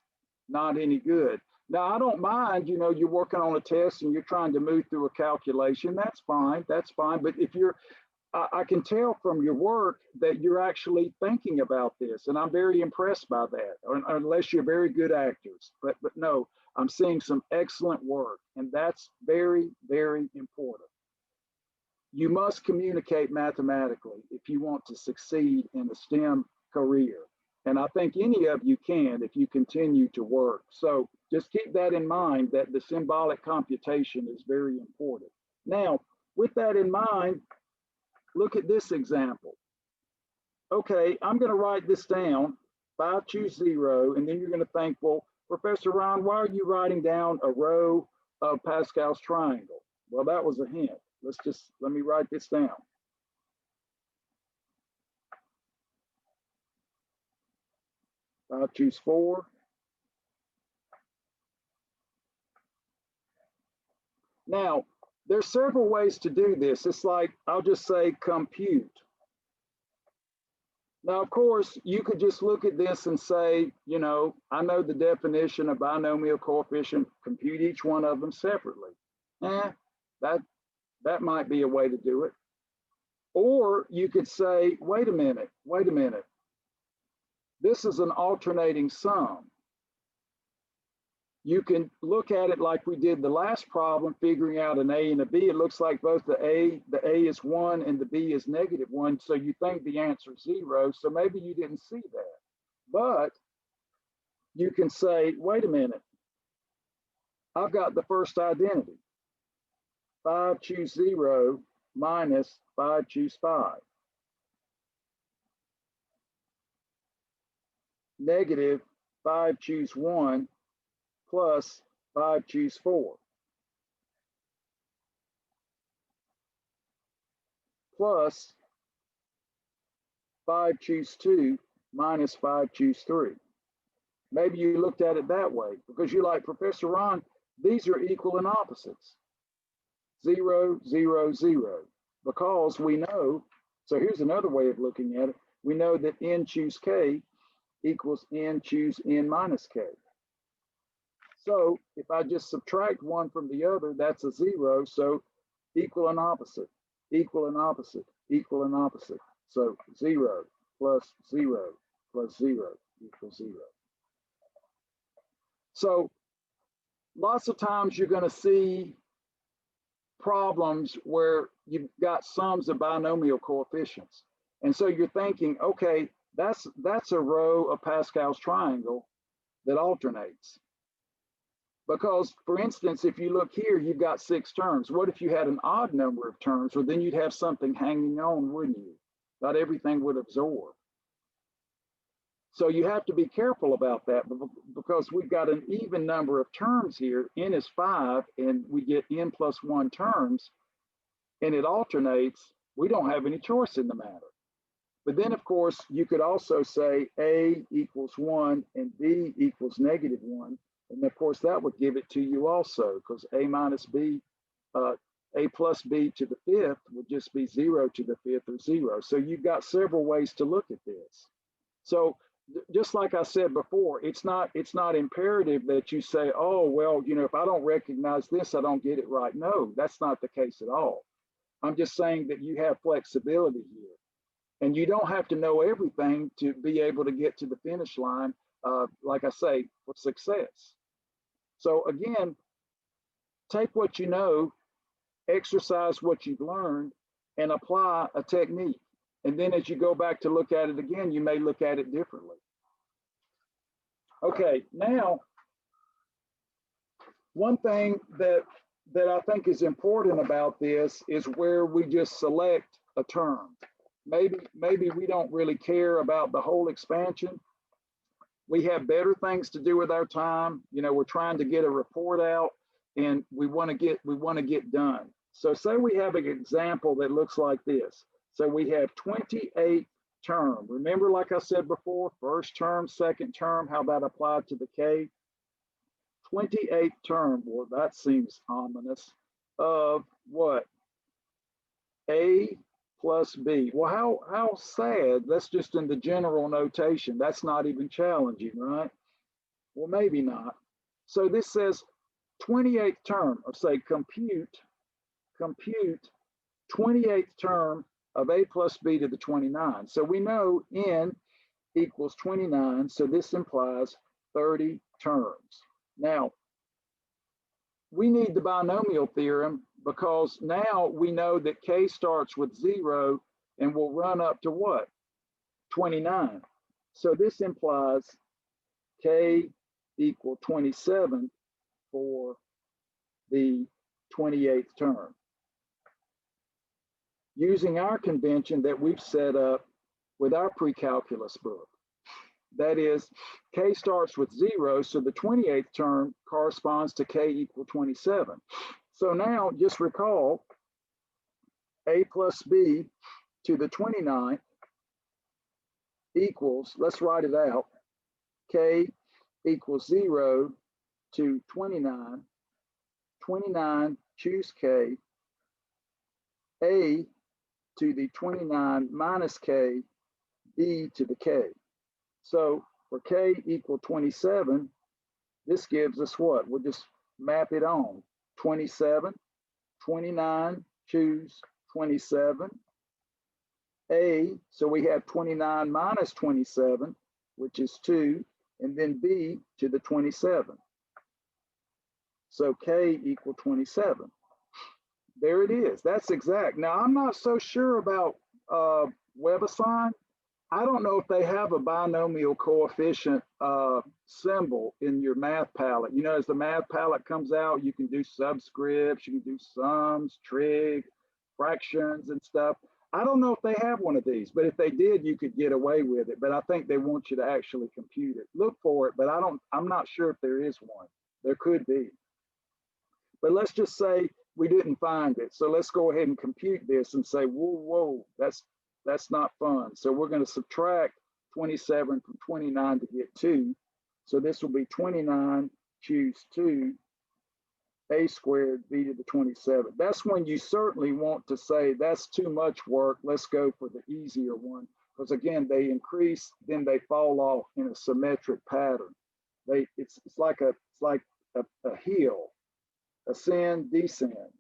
not any good. Now, I don't mind, you know, you're working on a test and you're trying to move through a calculation. That's fine. That's fine. But if you're, I can tell from your work that you're actually thinking about this, and I'm very impressed by that, unless you're very good actors. But no, I'm seeing some excellent work, and that's very, very important. You must communicate mathematically if you want to succeed in a STEM career. And I think any of you can if you continue to work. So just keep that in mind, that the symbolic computation is very important. Now, with that in mind, look at this example. Okay, I'm going to write this down, 5 choose 0, and then you're going to think, well, Professor Ron, why are you writing down a row of Pascal's triangle? Well, that was a hint. Let me write this down. I'll choose 4. Now, there's several ways to do this. It's like, I'll just say compute. Now, of course, you could just look at this and say, you know, I know the definition of binomial coefficient, compute each one of them separately. That might be a way to do it. Or you could say, wait a minute. This is an alternating sum. You can look at it like we did the last problem, figuring out an A and a B. It looks like both the A is 1 and the B is -1. So you think the answer is 0. So maybe you didn't see that. But you can say, wait a minute. I've got the first identity. 5 choose 0 minus 5 choose 5. Negative 5 choose 1 plus 5 choose 4. Plus 5 choose 2 minus 5 choose 3. Maybe you looked at it that way because you're like, Professor Ron, these are equal and opposites. 0, 0, 0. Because we know, so here's another way of looking at it. We know that n choose k equals n, choose n minus k. So if I just subtract one from the other, that's a 0. So equal and opposite, equal and opposite, equal and opposite. So 0 plus 0 plus 0 equals 0. So lots of times you're going to see problems where you've got sums of binomial coefficients. And so you're thinking, okay, that's a row of Pascal's triangle that alternates. Because, for instance, if you look here, you've got 6 terms. What if you had an odd number of terms? Well, then you'd have something hanging on, wouldn't you? Not everything would absorb. So you have to be careful about that because we've got an even number of terms here. N is 5, and we get n plus 1 terms, and it alternates. We don't have any choice in the matter. But then, of course, you could also say A equals 1 and B equals negative 1. And of course, that would give it to you also, because A minus B, A plus B to the 5th would just be 0 to the 5th or 0. So you've got several ways to look at this. So just like I said before, it's not imperative that you say, oh, well, you know, if I don't recognize this, I don't get it right. No, that's not the case at all. I'm just saying that you have flexibility here. And you don't have to know everything to be able to get to the finish line, like I say, for success. So again, take what you know, exercise what you've learned, and apply a technique. And then as you go back to look at it again, you may look at it differently. Okay, now, one thing that I think is important about this is where we just select a term. Maybe we don't really care about the whole expansion. We have better things to do with our time. You know, we're trying to get a report out and we want to get done. So say we have an example that looks like this. So we have 28 term. Remember, like I said before, first term, second term, how that applied to the K? 28th term, well, that seems ominous, of what? A plus B. Well, how sad. That's just in the general notation. That's not even challenging, right? Well, maybe not. So this says 28th term, or say compute 28th term of A plus B to the 29. So we know N equals 29. So this implies 30 terms. Now, we need the binomial theorem because now we know that K starts with 0 and will run up to what? 29. So this implies K equal 27 for the 28th term. Using our convention that we've set up with our pre-calculus book. That is, K starts with 0, so the 28th term corresponds to K equal 27. So now just recall A plus B to the 29 equals, let's write it out, K equals 0 to 29, 29 choose K, A to the 29 minus K, B to the K. So for K equal 27, this gives us what? We'll just map it on. 27, 29, choose 27. A, so we have 29 minus 27, which is 2, and then B to the 27. So K equal 27. There it is. That's exact. Now, I'm not so sure about WebAssign. I don't know if they have a binomial coefficient symbol in your math palette. You know, as the math palette comes out, you can do subscripts, you can do sums, trig, fractions and stuff. I don't know if they have one of these, but if they did, you could get away with it. But I think they want you to actually compute it. Look for it, but I'm not sure if there is one. There could be. But let's just say we didn't find it. So let's go ahead and compute this and say, whoa, that's not fun. So we're going to subtract 27 from 29 to get 2. So this will be 29, choose 2, A squared, B to the 27. That's when you certainly want to say that's too much work. Let's go for the easier one. because again, they increase, then they fall off in a symmetric pattern. It's like a hill, ascend, descend.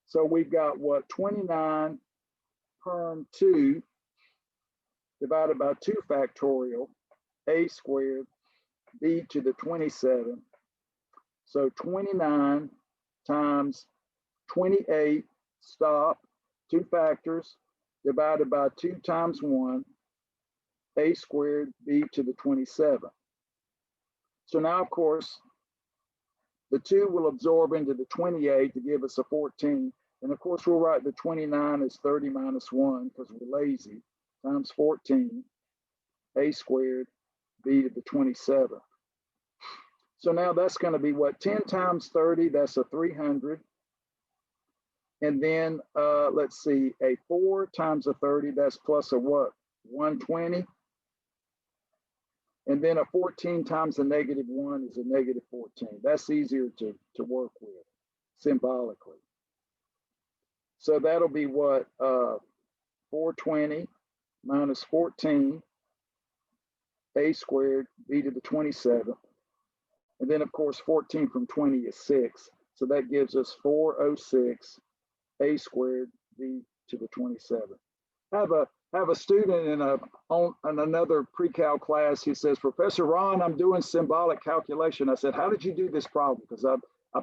So we've got what, 29 perm 2 divided by 2 factorial, a squared, b to the 27. So 29 times 28, stop, 2 factors, divided by 2 times 1, a squared, b to the 27. So now, of course, the 2 will absorb into the 28 to give us a 14. And of course, we'll write the 29 as 30 minus 1 because we're lazy, times 14, a squared, b to the 27. So now that's going to be what, 10 times 30, that's a 300. And then let's see, a 4 times a 30, that's plus a what, 120. And then a 14 times a negative 1 is a negative 14. That's easier to work with symbolically. So that'll be what, 420 minus 14, a squared, b to the 27. And then of course, 14 from 20 is 6. So that gives us 406, a squared, b to the 27. Have a student in another pre-cal class. He says, Professor Ron, I'm doing symbolic calculation. I said, how did you do this problem? Because I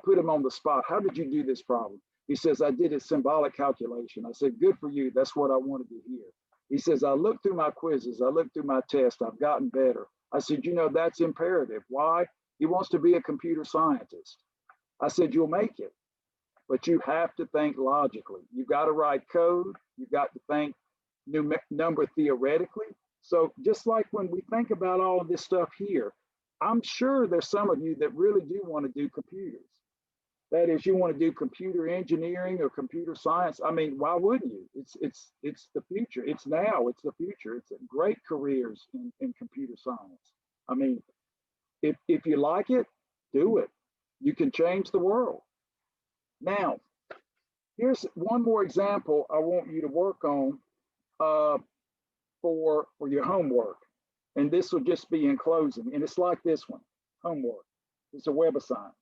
put him on the spot. How did you do this problem? He says, I did a symbolic calculation. I said, good for you. That's what I wanted to hear. He says, I looked through my quizzes. I looked through my tests. I've gotten better. I said, you know, that's imperative. Why? He wants to be a computer scientist. I said, you'll make it, but you have to think logically. You've got to write code. You've got to think number theoretically. So just like when we think about all of this stuff here, I'm sure there's some of you that really do want to do computers. That is, you want to do computer engineering or computer science. I mean, why wouldn't you? It's the future. It's now. It's the future. It's great careers in computer science. I mean, if you like it, do it. You can change the world. Now, here's one more example I want you to work on for your homework. And this will just be in closing. And it's like this one, homework. It's a web assignment.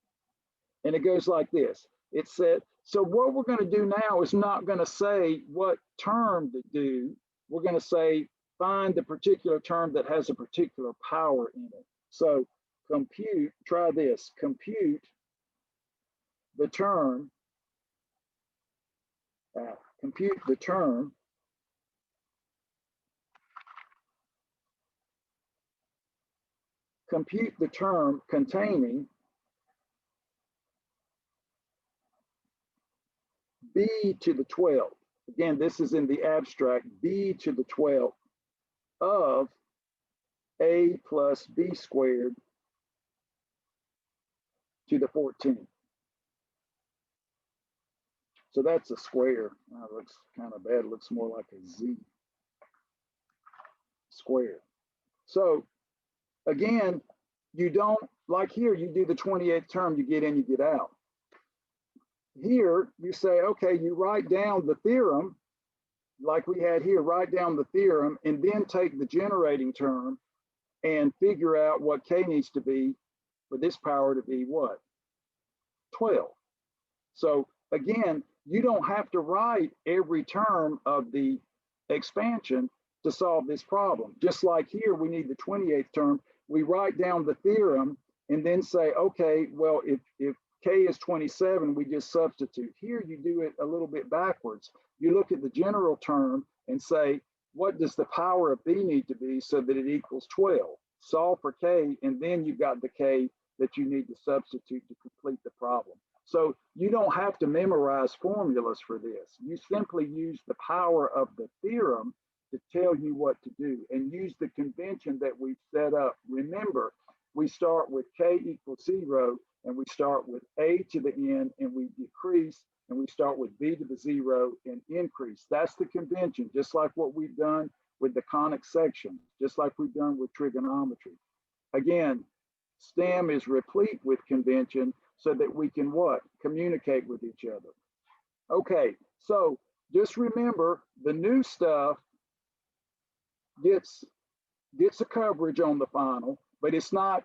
And it goes like this. It said, so what we're going to do now is not going to say what term to do. We're going to say, find the particular term that has a particular power in it. So compute, try this, compute the term, compute the term containing b to the 12th. Again, this is in the abstract, b to the 12th of a plus b squared to the 14. So that's a square. Now it looks kind of bad. It looks more like a z squared. So again, you don't, like here, you do the 28th term, you get in, you get out. Here, you say, okay, you write down the theorem, like we had here, write down the theorem, and then take the generating term and figure out what k needs to be for this power to be what? 12. So again, you don't have to write every term of the expansion to solve this problem. Just like here, we need the 28th term. We write down the theorem and then say, okay, well, if k is 27, we just substitute. Here, you do it a little bit backwards. You look at the general term and say, what does the power of b need to be so that it equals 12? Solve for k, and then you've got the k that you need to substitute to complete the problem. So you don't have to memorize formulas for this. You simply use the power of the theorem to tell you what to do, and use the convention that we've set up. Remember, we start with k equals 0, and we start with a to the n, and we decrease, and we start with b to the 0 and increase. That's the convention, just like what we've done with the conic section, just like we've done with trigonometry. Again, STEM is replete with convention so that we can what? Communicate with each other. Okay, so just remember the new stuff gets gets a coverage on the final, but it's not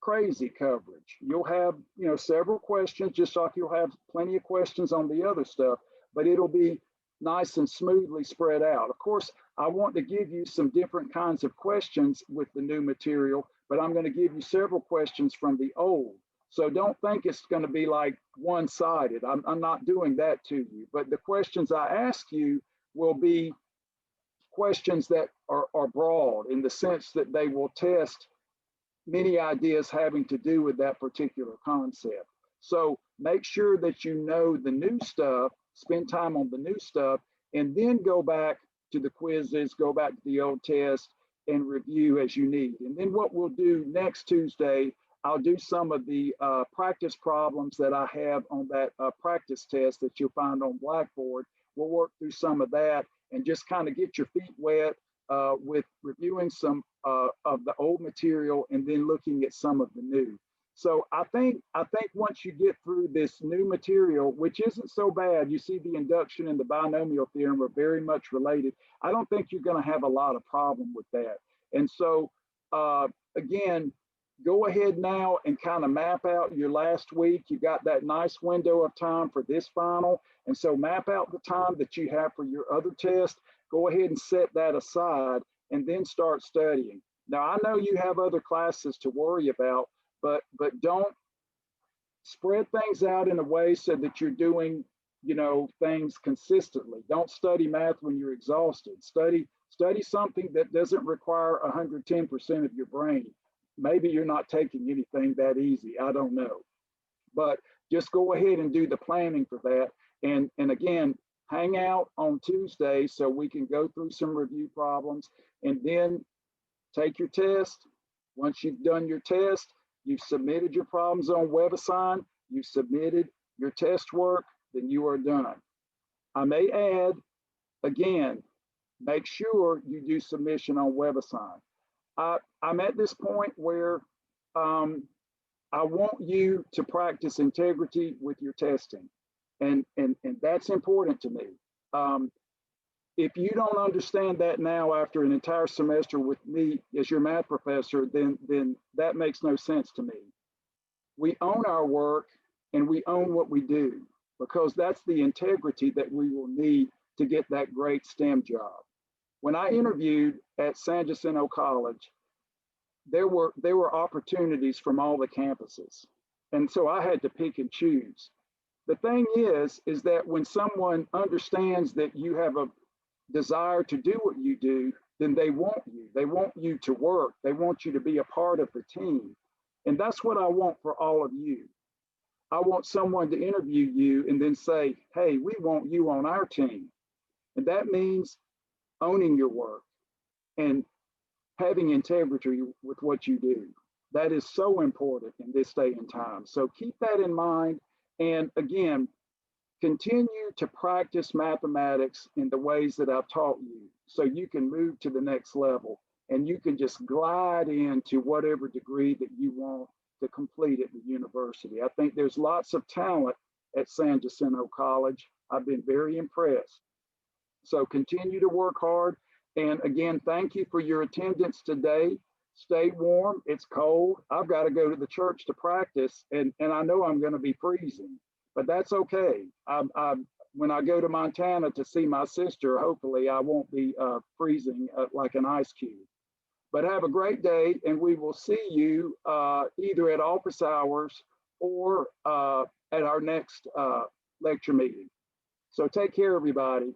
crazy coverage. You'll have, several questions, just like you'll have plenty of questions on the other stuff, but it'll be nice and smoothly spread out. Of course, I want to give you some different kinds of questions with the new material, but I'm going to give you several questions from the old. So don't think it's going to be like one-sided. I'm not doing that to you, but the questions I ask you will be questions that are broad in the sense that they will test many ideas having to do with that particular concept. So make sure that you know the new stuff, spend time on the new stuff, and then go back to the quizzes, go back to the old test, and review as you need. And then what we'll do next Tuesday, I'll do some of the practice problems that I have on that practice test that you'll find on Blackboard. We'll work through some of that and just kind of get your feet wet with reviewing some of the old material and then looking at some of the new. So I think once you get through this new material, which isn't so bad, you see the induction and the binomial theorem are very much related. I don't think you're going to have a lot of problem with that. And so again, go ahead now and kind of map out your last week. You got that nice window of time for this final. And so map out the time that you have for your other test. Go ahead and set that aside and then start studying. Now, I know you have other classes to worry about, but don't spread things out in a way so that you're doing, things consistently. Don't study math when you're exhausted. Study something that doesn't require 110% of your brain. Maybe you're not taking anything that easy. I don't know. But just go ahead and do the planning for that. And again, hang out on Tuesday so we can go through some review problems and then take your test. Once you've done your test, you've submitted your problems on WebAssign, you've submitted your test work, then you are done. I may add, again, make sure you do submission on WebAssign. I'm at this point where I want you to practice integrity with your testing. And that's important to me. If you don't understand that now after an entire semester with me as your math professor, then that makes no sense to me. We own our work and we own what we do because that's the integrity that we will need to get that great STEM job. When I interviewed at San Jacinto College, there were opportunities from all the campuses. And so I had to pick and choose. The thing is that when someone understands that you have a desire to do what you do, then they want you. They want you to work. They want you to be a part of the team. And that's what I want for all of you. I want someone to interview you and then say, hey, we want you on our team. And that means owning your work and having integrity with what you do. That is so important in this day and time. So keep that in mind. And again, continue to practice mathematics in the ways that I've taught you so you can move to the next level and you can just glide into whatever degree that you want to complete at the university. I think there's lots of talent at San Jacinto College. I've been very impressed. So continue to work hard. And again, thank you for your attendance today. Stay warm. It's cold. I've got to go to the church to practice, and I know I'm going to be freezing, but that's okay. When I go to Montana to see my sister, hopefully I won't be freezing like an ice cube. But have a great day, and we will see you either at office hours or at our next lecture meeting. So take care, everybody.